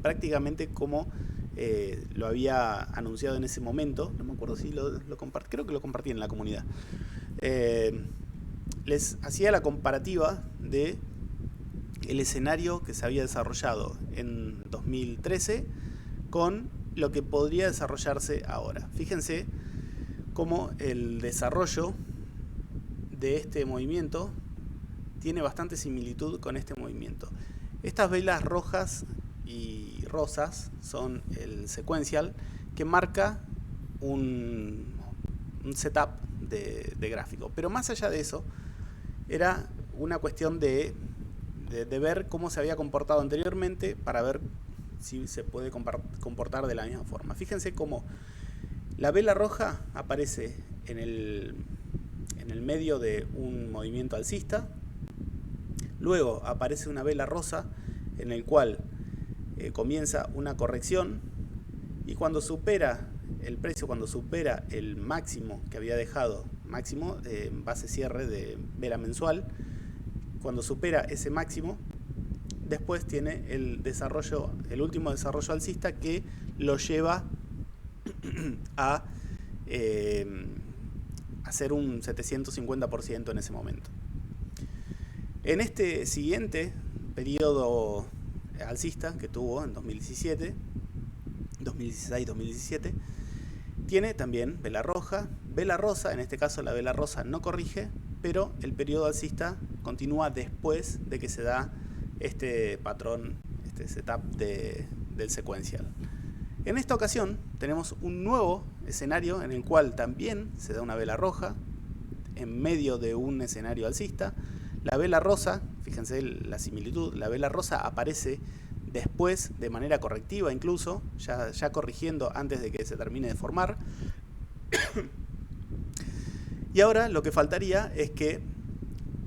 prácticamente como lo había anunciado en ese momento. No me acuerdo si lo compartí, creo que lo compartí en la comunidad. Les hacía la comparativa de el escenario que se había desarrollado en 2013 con lo que podría desarrollarse ahora. Fíjense cómo el desarrollo de este movimiento tiene bastante similitud con este movimiento. Estas velas rojas y rosas son el sequential, que marca un setup de gráfico. Pero más allá de eso, era una cuestión de ver cómo se había comportado anteriormente, para ver si se puede comportar de la misma forma. Fíjense cómo la vela roja aparece en el medio de un movimiento alcista, luego aparece una vela rosa en el cual comienza una corrección, y cuando supera el precio, cuando supera el máximo que había dejado, máximo base cierre de vela mensual, cuando supera ese máximo, después tiene el último desarrollo alcista, que lo lleva a hacer un 750% en ese momento. En este siguiente periodo alcista que tuvo en 2016-2017, tiene también vela roja, vela rosa. En este caso la vela rosa no corrige, pero el periodo alcista continúa después de que se da este patrón, este setup del sequential. En esta ocasión tenemos un nuevo escenario en el cual también se da una vela roja en medio de un escenario alcista. La vela rosa, fíjense la similitud, la vela rosa aparece después de manera correctiva, incluso ya corrigiendo antes de que se termine de formar. Y ahora lo que faltaría es que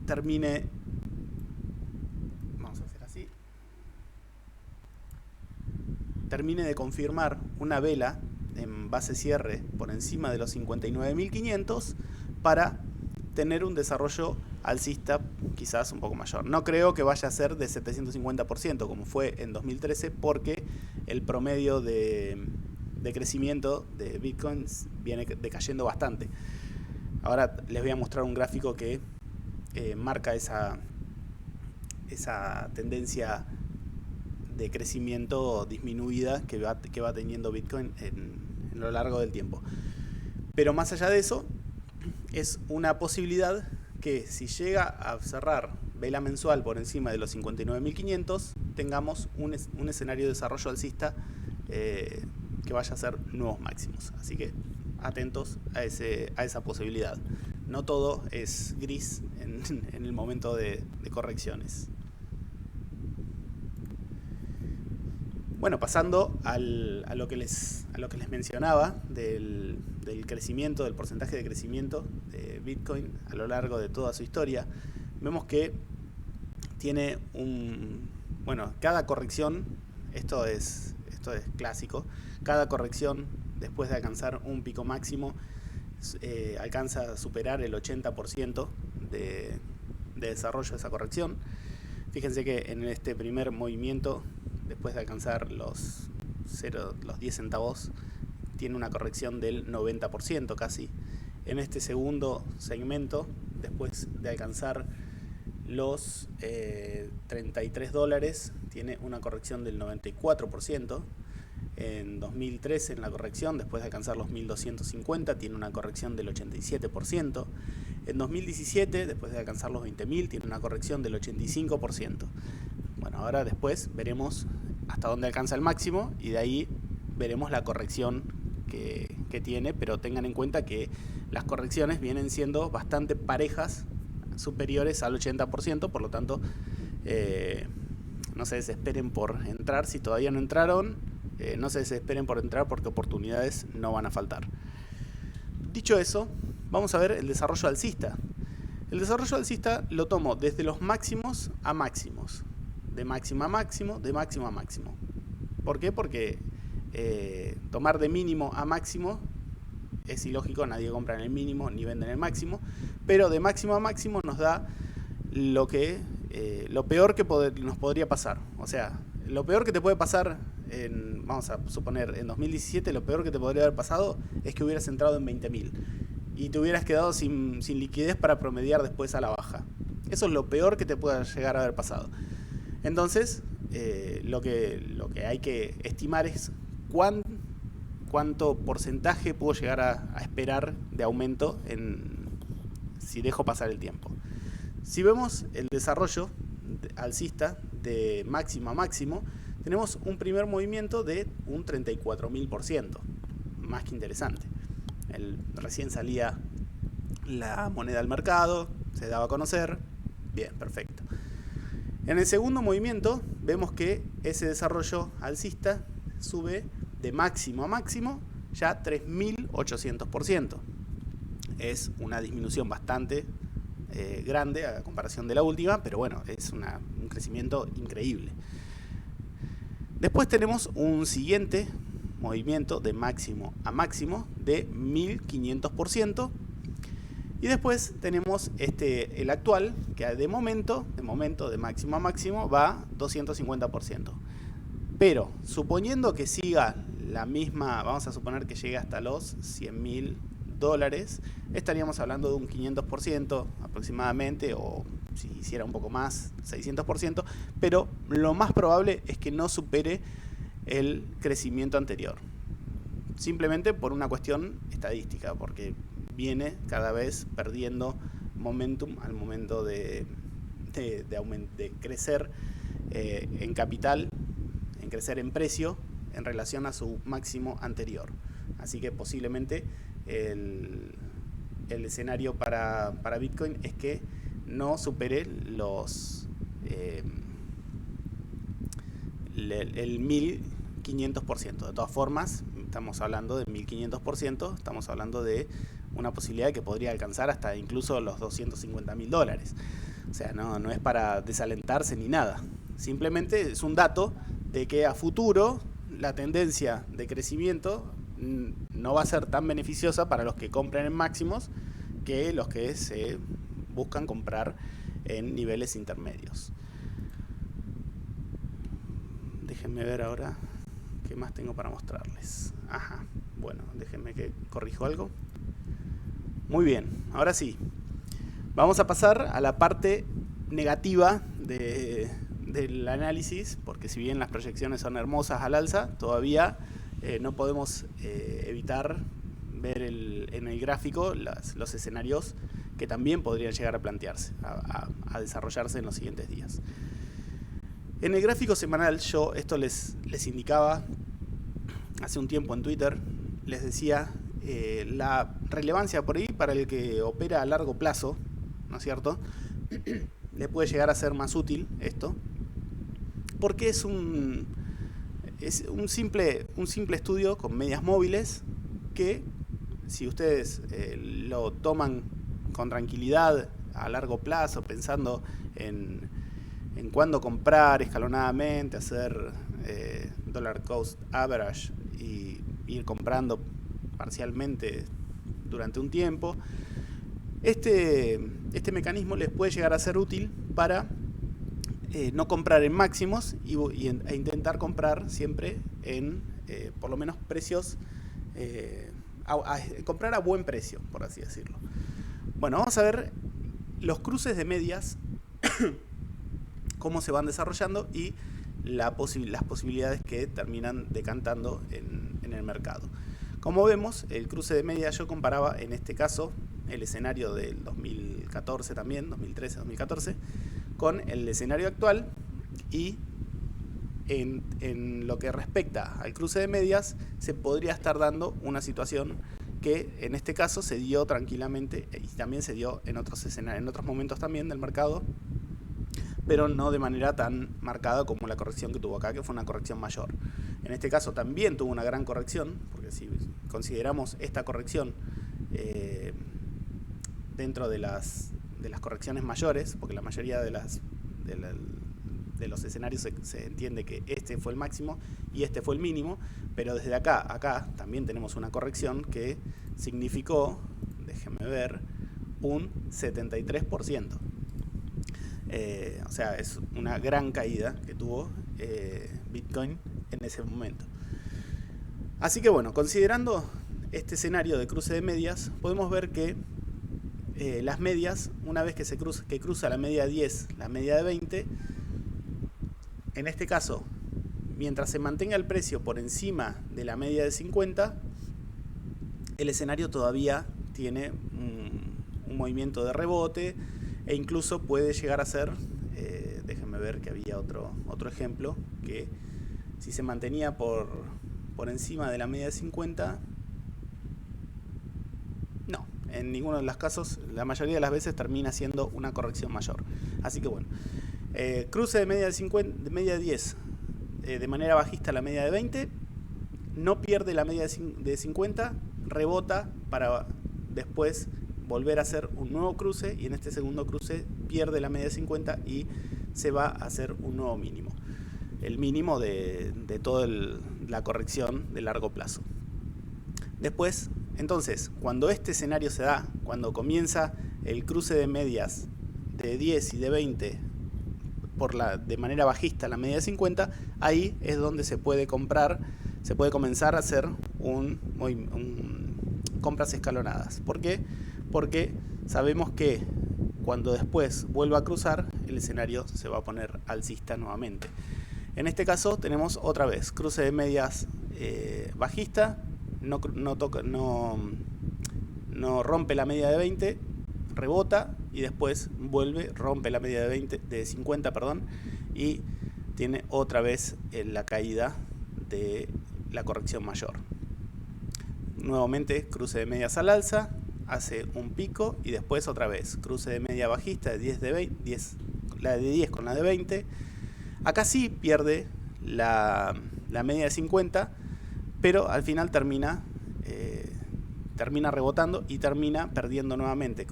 termine, vamos a hacer así, termine de confirmar una vela en base cierre por encima de los 59.500 para tener un desarrollo alcista quizás un poco mayor. No creo que vaya a ser de 750% como fue en 2013, porque el promedio de crecimiento de Bitcoin viene decayendo bastante. Ahora les voy a mostrar un gráfico que marca esa tendencia de crecimiento disminuida que va teniendo Bitcoin en lo largo del tiempo. Pero más allá de eso, es una posibilidad que si llega a cerrar vela mensual por encima de los 59.500, tengamos un escenario de desarrollo alcista que vaya a ser nuevos máximos. Así que atentos a esa posibilidad. No todo es gris en el momento de correcciones. Bueno, pasando a lo que les mencionaba del crecimiento, del porcentaje de crecimiento de Bitcoin a lo largo de toda su historia, vemos que tiene cada corrección, esto es clásico, cada corrección después de alcanzar un pico máximo alcanza a superar el 80% de desarrollo de esa corrección. Fíjense que en este primer movimiento, después de alcanzar los 10 centavos, tiene una corrección del 90% casi. En este segundo segmento, después de alcanzar los $33, tiene una corrección del 94%. En 2013, en la corrección, después de alcanzar los 1.250, tiene una corrección del 87%. En 2017, después de alcanzar los 20.000, tiene una corrección del 85%. Bueno, ahora después veremos hasta dónde alcanza el máximo y de ahí veremos la corrección que tiene, pero tengan en cuenta que las correcciones vienen siendo bastante parejas, superiores al 80%, por lo tanto no se desesperen por entrar si todavía no entraron. No se desesperen por entrar porque oportunidades no van a faltar. Dicho eso, vamos a ver el desarrollo alcista. El desarrollo alcista lo tomo desde los máximos a máximos, de máximo a máximo, de máximo a máximo. ¿Por qué? Porque tomar de mínimo a máximo es ilógico, nadie compra en el mínimo ni vende en el máximo, pero de máximo a máximo nos da lo peor que nos podría pasar. O sea, lo peor que te puede pasar vamos a suponer, en 2017 lo peor que te podría haber pasado es que hubieras entrado en 20.000 y te hubieras quedado sin liquidez para promediar después a la baja. Eso es lo peor que te pueda llegar a haber pasado. Entonces, lo que hay que estimar es cuánto porcentaje puedo llegar a esperar de aumento si dejo pasar el tiempo. Si vemos el desarrollo alcista de máximo a máximo, tenemos un primer movimiento de un 34.000%, más que interesante. Recién salía la moneda al mercado, se daba a conocer, bien, perfecto. En el segundo movimiento vemos que ese desarrollo alcista sube de máximo a máximo ya 3.800%. Es una disminución bastante grande a comparación de la última, pero bueno, es un crecimiento increíble. Después tenemos un siguiente movimiento de máximo a máximo de 1.500%. Y después tenemos el actual, que de momento, de máximo a máximo, va 250%. Pero, suponiendo que siga la misma, vamos a suponer que llegue hasta los $100.000, estaríamos hablando de un 500% aproximadamente, o si hiciera un poco más, 600%, pero lo más probable es que no supere el crecimiento anterior. Simplemente por una cuestión estadística, porque viene cada vez perdiendo momentum al momento de crecer en capital, en crecer en precio en relación a su máximo anterior. Así que posiblemente el escenario para Bitcoin es que no supere el 1.500%. De todas formas, estamos hablando de 1.500%, estamos hablando de una posibilidad que podría alcanzar hasta incluso los $250.000. O sea, no es para desalentarse ni nada. Simplemente es un dato de que a futuro la tendencia de crecimiento no va a ser tan beneficiosa para los que compren en máximos que los que se buscan comprar en niveles intermedios. Déjenme ver ahora qué más tengo para mostrarles. Ajá, bueno, déjenme que corrijo algo. Muy bien, ahora sí. Vamos a pasar a la parte negativa del análisis, porque si bien las proyecciones son hermosas al alza, todavía no podemos evitar ver en el gráfico los escenarios que también podrían llegar a plantearse, a desarrollarse en los siguientes días. En el gráfico semanal, yo esto les indicaba hace un tiempo en Twitter, les decía la relevancia por ahí para el que opera a largo plazo, ¿no es cierto? Le puede llegar a ser más útil esto, porque es un simple estudio con medias móviles que, si ustedes lo toman con tranquilidad a largo plazo, pensando en cuándo comprar escalonadamente, hacer dollar cost average y ir comprando parcialmente durante un tiempo, este mecanismo les puede llegar a ser útil para no comprar en máximos e intentar comprar siempre en por lo menos precios, comprar a buen precio, por así decirlo. Bueno, vamos a ver los cruces de medias, cómo se van desarrollando y las posibilidades que terminan decantando en el mercado. Como vemos, el cruce de medias, yo comparaba en este caso el escenario del 2014 también, 2013-2014, con el escenario actual, y en lo que respecta al cruce de medias se podría estar dando una situación que en este caso se dio tranquilamente y también se dio en otros escenarios, en otros momentos también del mercado, pero no de manera tan marcada como la corrección que tuvo acá, que fue una corrección mayor. En este caso también tuvo una gran corrección, porque si consideramos esta corrección dentro de las correcciones mayores, porque la mayoría de los escenarios se entiende que este fue el máximo y este fue el mínimo, pero desde acá también tenemos una corrección que significó, déjenme ver, un 73%. O sea, es una gran caída que tuvo Bitcoin en ese momento. Así que bueno, considerando este escenario de cruce de medias, podemos ver que las medias, una vez que cruza la media de 10, la media de 20, en este caso, mientras se mantenga el precio por encima de la media de 50, el escenario todavía tiene un movimiento de rebote, e incluso puede llegar a ser, déjenme ver que había otro ejemplo, que si se mantenía por encima de la media de 50, no, en ninguno de los casos, la mayoría de las veces termina siendo una corrección mayor. Así que bueno, cruce de media de 10 de manera bajista a la media de 20, no pierde la media de 50, rebota para después volver a hacer un nuevo cruce, y en este segundo cruce pierde la media de 50 y se va a hacer un nuevo mínimo, el mínimo de toda la corrección de largo plazo. Después, entonces, cuando este escenario se da, cuando comienza el cruce de medias de 10 y de 20 de manera bajista la media de 50, ahí es donde se puede comenzar a hacer compras escalonadas. ¿Por qué? Porque sabemos que cuando después vuelva a cruzar, el escenario se va a poner alcista nuevamente. En este caso tenemos otra vez cruce de medias bajista, no rompe la media de 20, rebota y después vuelve, rompe la media de 50, y tiene otra vez la caída de la corrección mayor. Nuevamente cruce de medias al alza, hace un pico y después otra vez cruce de media bajista de la de 10 con la de 20. Acá sí pierde la media de 50, pero al final termina rebotando y termina perdiendo nuevamente,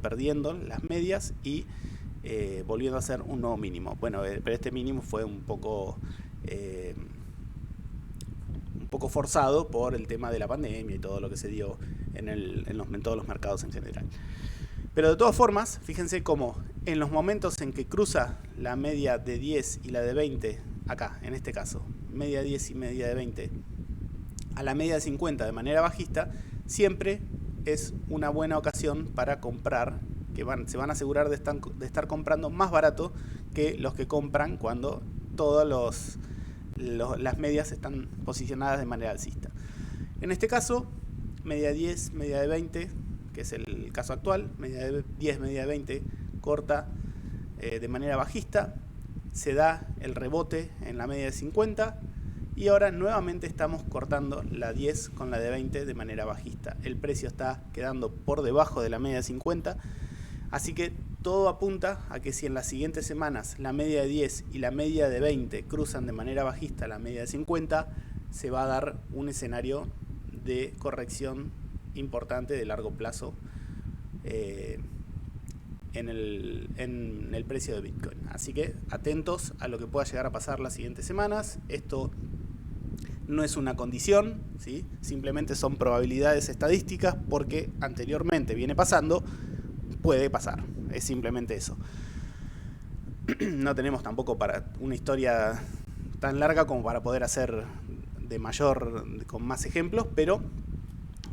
perdiendo las medias y volviendo a hacer un nuevo mínimo. Bueno, pero este mínimo fue un poco forzado por el tema de la pandemia y todo lo que se dio en todos los mercados en general. Pero de todas formas, fíjense cómo en los momentos en que cruza la media de 10 y la de 20, acá en este caso, media de 10 y media de 20, a la media de 50 de manera bajista, siempre es una buena ocasión para comprar, que se van a asegurar de estar comprando más barato que los que compran cuando todas las medias están posicionadas de manera alcista. En este caso, media de 10, media de 20, que es el caso actual, media de 10, media de 20, corta de manera bajista, se da el rebote en la media de 50 y ahora nuevamente estamos cortando la 10 con la de 20 de manera bajista. El precio está quedando por debajo de la media de 50, así que todo apunta a que si en las siguientes semanas la media de 10 y la media de 20 cruzan de manera bajista la media de 50, se va a dar un escenario de corrección importante de largo plazo en el precio de Bitcoin. Así que atentos a lo que pueda llegar a pasar las siguientes semanas. Esto no es una condición, ¿sí? Simplemente son probabilidades estadísticas porque anteriormente viene pasando, puede pasar. Es simplemente eso. No tenemos tampoco para una historia tan larga como para poder hacer con más ejemplos, pero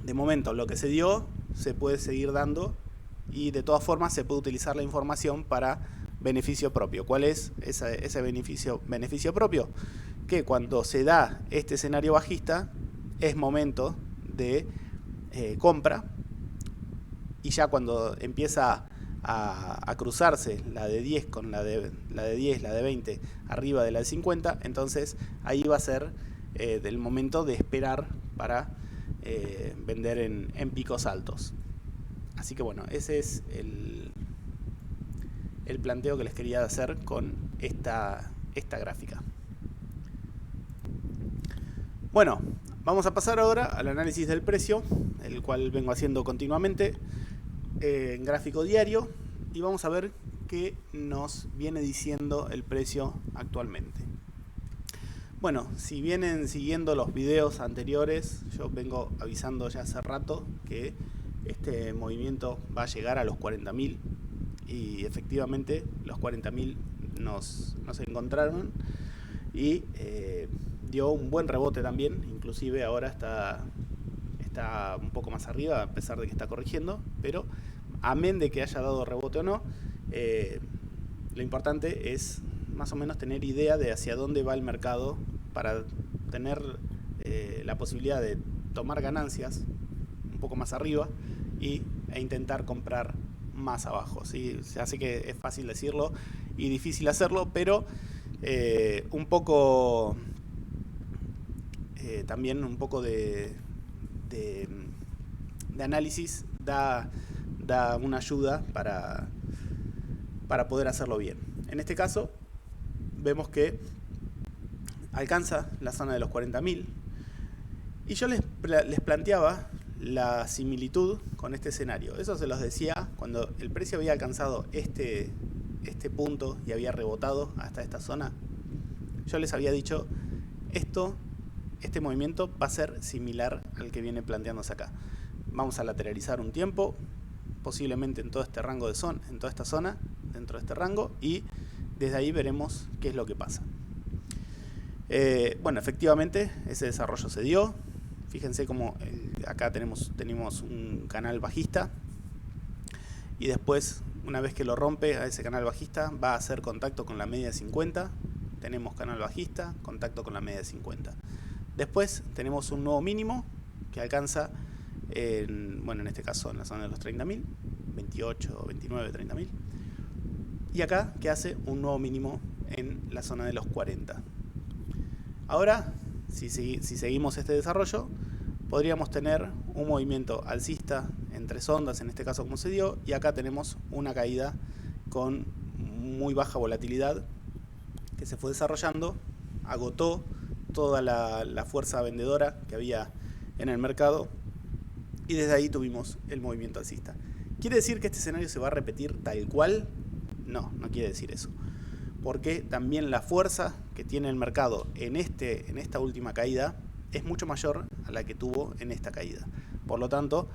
de momento lo que se dio se puede seguir dando y de todas formas se puede utilizar la información para beneficio propio. ¿Cuál es ese beneficio propio? Que cuando se da este escenario bajista es momento de compra, y ya cuando empieza a cruzarse la de 10 con la de 10, la de 20 arriba de la de 50, entonces ahí va a ser del momento de esperar para vender en picos altos. Así que bueno, ese es el planteo que les quería hacer con esta gráfica. Bueno, vamos a pasar ahora al análisis del precio, el cual vengo haciendo continuamente en gráfico diario, y vamos a ver qué nos viene diciendo el precio actualmente. Bueno, si vienen siguiendo los videos anteriores, yo vengo avisando ya hace rato que este movimiento va a llegar a los 40.000 y efectivamente los 40.000 nos encontraron y dio un buen rebote también, inclusive ahora está un poco más arriba a pesar de que está corrigiendo, pero amén de que haya dado rebote o no, lo importante es más o menos tener idea de hacia dónde va el mercado para tener la posibilidad de tomar ganancias un poco más arriba e intentar comprar más abajo, ¿sí? Así que es fácil decirlo y difícil hacerlo, pero un poco también un poco de análisis da una ayuda para poder hacerlo bien. En este caso vemos que alcanza la zona de los 40.000 y yo les planteaba la similitud con este escenario. Eso se los decía cuando el precio había alcanzado este punto y había rebotado hasta esta zona. Yo les había dicho, este movimiento va a ser similar al que viene planteándose acá. Vamos a lateralizar un tiempo, posiblemente en todo este rango de zona, en toda esta zona, dentro de este rango, y desde ahí veremos qué es lo que pasa. Bueno, efectivamente ese desarrollo se dio. Fíjense cómo acá tenemos un canal bajista y después, una vez que lo rompe a ese canal bajista, va a hacer contacto con la media de 50. Tenemos canal bajista, contacto con la media de 50. Después tenemos un nuevo mínimo que alcanza, en este caso en la zona de los 30.000, 28, 29, 30.000. Y acá que hace un nuevo mínimo en la zona de los 40. Ahora, si seguimos este desarrollo, podríamos tener un movimiento alcista en tres ondas, en este caso como se dio, y acá tenemos una caída con muy baja volatilidad que se fue desarrollando, agotó toda la fuerza vendedora que había en el mercado y desde ahí tuvimos el movimiento alcista. ¿Quiere decir que este escenario se va a repetir tal cual? No, no quiere decir eso. Porque también la fuerza que tiene el mercado en esta última caída es mucho mayor a la que tuvo en esta caída. Por lo tanto,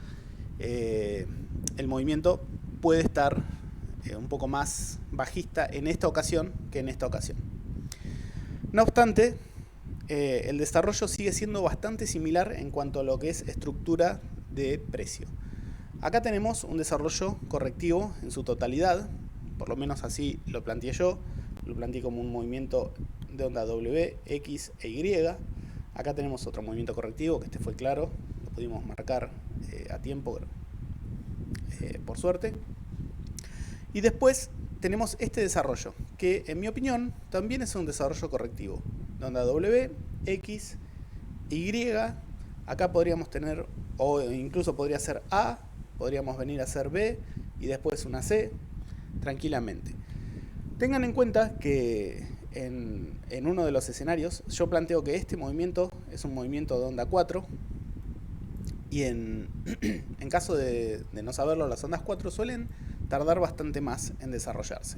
el movimiento puede estar un poco más bajista en esta ocasión que en esta ocasión. No obstante, el desarrollo sigue siendo bastante similar en cuanto a lo que es estructura de precio. Acá tenemos un desarrollo correctivo en su totalidad, por lo menos así lo planteé yo. Lo planteé como un movimiento de onda W, X e Y. Acá tenemos otro movimiento correctivo, que este fue claro, lo pudimos marcar a tiempo. por suerte. Y después tenemos este desarrollo, que en mi opinión también es un desarrollo correctivo. Onda W, X, Y, acá podríamos tener, o incluso podría ser A, podríamos venir a hacer B y después una C, tranquilamente. Tengan en cuenta que en uno de los escenarios yo planteo que este movimiento es un movimiento de onda 4 y en caso de no saberlo, las ondas 4 suelen tardar bastante más en desarrollarse.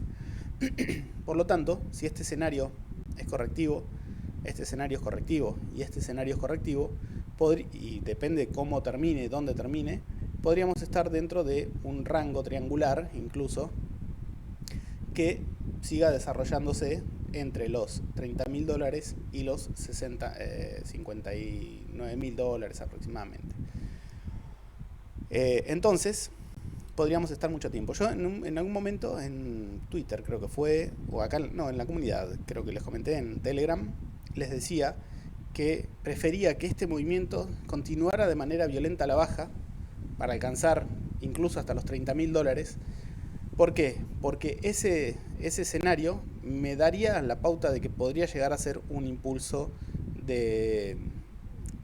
Por lo tanto, si este escenario es correctivo, este escenario es correctivo y este escenario es correctivo, y depende cómo termine, dónde termine, podríamos estar dentro de un rango triangular incluso que siga desarrollándose entre los $30.000 y los 59.000 dólares aproximadamente. Entonces, podríamos estar mucho tiempo. Yo en algún momento en Twitter creo que fue, o acá, no, en la comunidad, creo que les comenté en Telegram, les decía que prefería que este movimiento continuara de manera violenta a la baja para alcanzar incluso hasta los $30.000. ¿Por qué? Porque ese escenario me daría la pauta de que podría llegar a ser un impulso de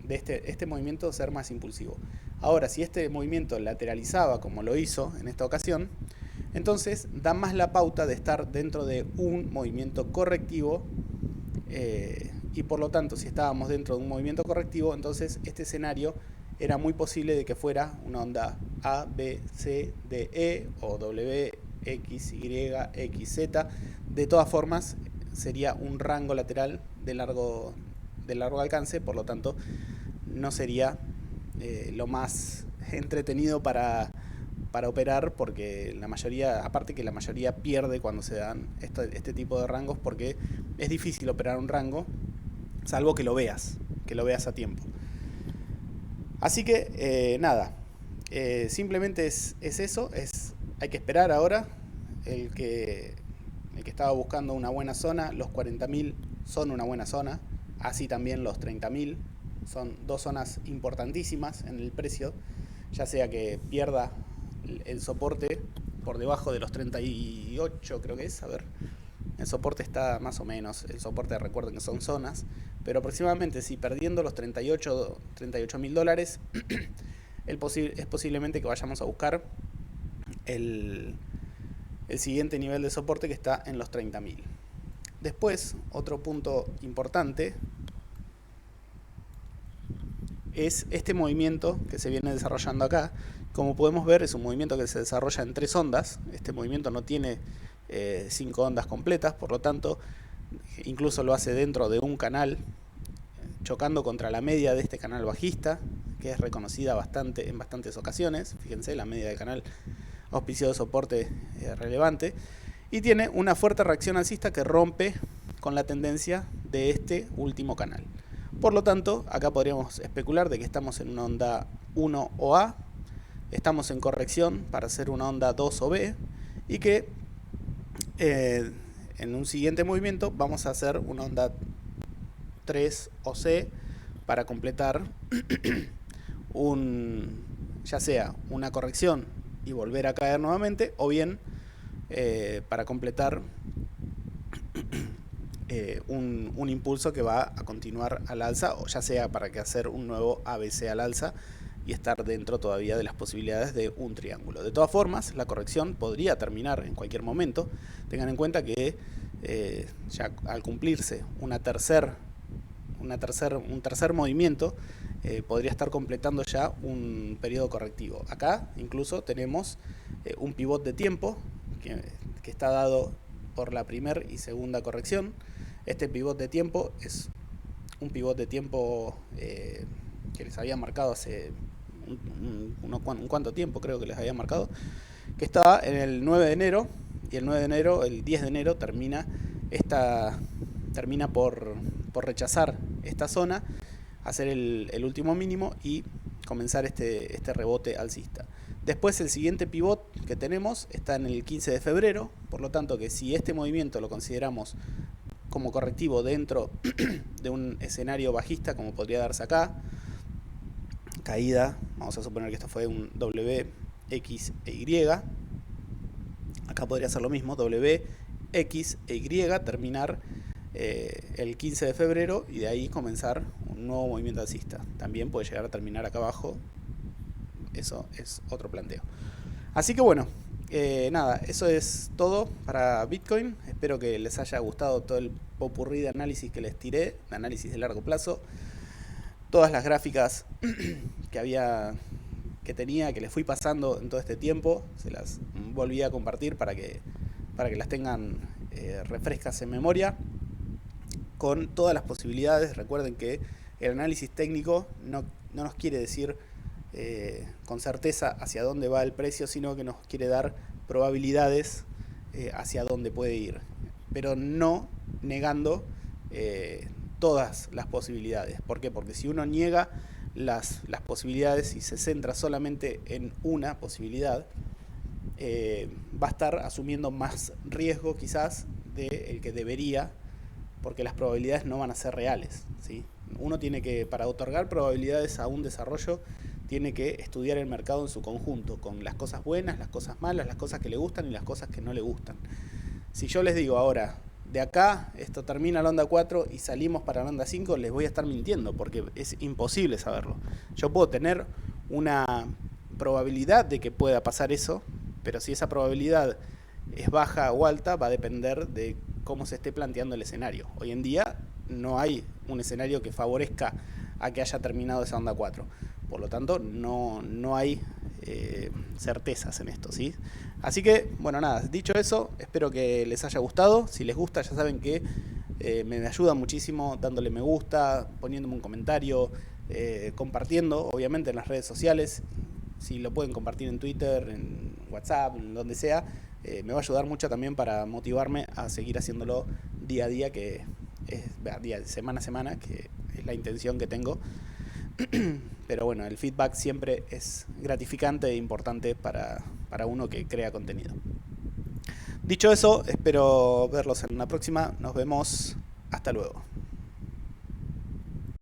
este movimiento ser más impulsivo. Ahora, si este movimiento lateralizaba como lo hizo en esta ocasión, entonces da más la pauta de estar dentro de un movimiento correctivo, y por lo tanto, si estábamos dentro de un movimiento correctivo, entonces este escenario era muy posible de que fuera una onda A, B, C, D, E o W, X, Y, X, Z. De todas formas, sería un rango lateral de largo alcance, por lo tanto, no sería lo más entretenido para operar, porque la mayoría, aparte que la mayoría pierde cuando se dan este tipo de rangos, porque es difícil operar un rango, salvo que lo veas a tiempo. Así que nada, simplemente es eso, hay que esperar ahora. El que estaba buscando una buena zona, los 40.000 son una buena zona, así también los 30.000, son dos zonas importantísimas en el precio, ya sea que pierda el soporte por debajo de los 38, creo que es, a ver, el soporte está más o menos, el soporte, recuerden que son zonas, pero aproximadamente si perdiendo los 38.000 dólares, es posiblemente que vayamos a buscar el siguiente nivel de soporte, que está en los 30.000. Después, otro punto importante es este movimiento que se viene desarrollando acá. Como podemos ver, es un movimiento que se desarrolla en 3 ondas. Este movimiento no tiene 5 ondas completas, por lo tanto, incluso lo hace dentro de un canal, chocando contra la media de este canal bajista, que es reconocida en bastantes ocasiones. Fíjense, la media del canal auspicio de soporte relevante, y tiene una fuerte reacción alcista que rompe con la tendencia de este último canal. Por lo tanto, acá podríamos especular de que estamos en una onda 1 o A, estamos en corrección para hacer una onda 2 o B, y que en un siguiente movimiento vamos a hacer una onda 3 o C para completar ya sea una corrección y volver a caer nuevamente, o bien para completar un impulso que va a continuar al alza, o ya sea para hacer un nuevo ABC al alza y estar dentro todavía de las posibilidades de un triángulo. De todas formas, la corrección podría terminar en cualquier momento. Tengan en cuenta que ya al cumplirse un tercer movimiento, podría estar completando ya un periodo correctivo. Acá incluso tenemos un pivot de tiempo que está dado por la primera y segunda corrección. Este pivot de tiempo es un pivot de tiempo que les había marcado hace un cuánto tiempo, creo que les había marcado, que estaba en el 9 de enero, y el 9 de enero, el 10 de enero termina por rechazar esta zona, hacer el último mínimo y comenzar este rebote alcista. Después, el siguiente pivot que tenemos está en el 15 de febrero, por lo tanto que si este movimiento lo consideramos como correctivo dentro de un escenario bajista, como podría darse acá, caída, vamos a suponer que esto fue un W X e Y. Acá podría ser lo mismo, W, X e Y, terminar el 15 de febrero y de ahí comenzar un nuevo movimiento alcista. También puede llegar a terminar acá abajo. Eso es otro planteo. Así que bueno, nada, eso es todo para Bitcoin. Espero que les haya gustado todo el popurrí de análisis que les tiré, de análisis de largo plazo. Todas las gráficas que tenía, que les fui pasando en todo este tiempo, se las volví a compartir para que las tengan refrescas en memoria, con todas las posibilidades. Recuerden que el análisis técnico no nos quiere decir con certeza hacia dónde va el precio, sino que nos quiere dar probabilidades hacia dónde puede ir, pero no negando todas las posibilidades. ¿Por qué? Porque si uno niega las posibilidades y se centra solamente en una posibilidad, va a estar asumiendo más riesgo quizás del que debería, porque las probabilidades no van a ser reales, ¿sí? Uno tiene que, para otorgar probabilidades a un desarrollo, tiene que estudiar el mercado en su conjunto, con las cosas buenas, las cosas malas, las cosas que le gustan y las cosas que no le gustan. Si yo les digo ahora, de acá esto termina la onda 4 y salimos para la onda 5, les voy a estar mintiendo, porque es imposible saberlo. Yo puedo tener una probabilidad de que pueda pasar eso, pero si esa probabilidad es baja o alta, va a depender de cómo se esté planteando el escenario. Hoy en día no hay un escenario que favorezca a que haya terminado esa onda 4. Por lo tanto, no hay certezas en esto, ¿sí? Así que, bueno, nada, dicho eso, espero que les haya gustado. Si les gusta, ya saben que me ayuda muchísimo dándole me gusta, poniéndome un comentario, compartiendo, obviamente, en las redes sociales. Si lo pueden compartir en Twitter, en WhatsApp, en donde sea, me va a ayudar mucho también para motivarme a seguir haciéndolo día a día, semana a semana, que es la intención que tengo. Pero bueno, el feedback siempre es gratificante e importante para uno que crea contenido. Dicho eso, espero verlos en una próxima. Nos vemos. Hasta luego.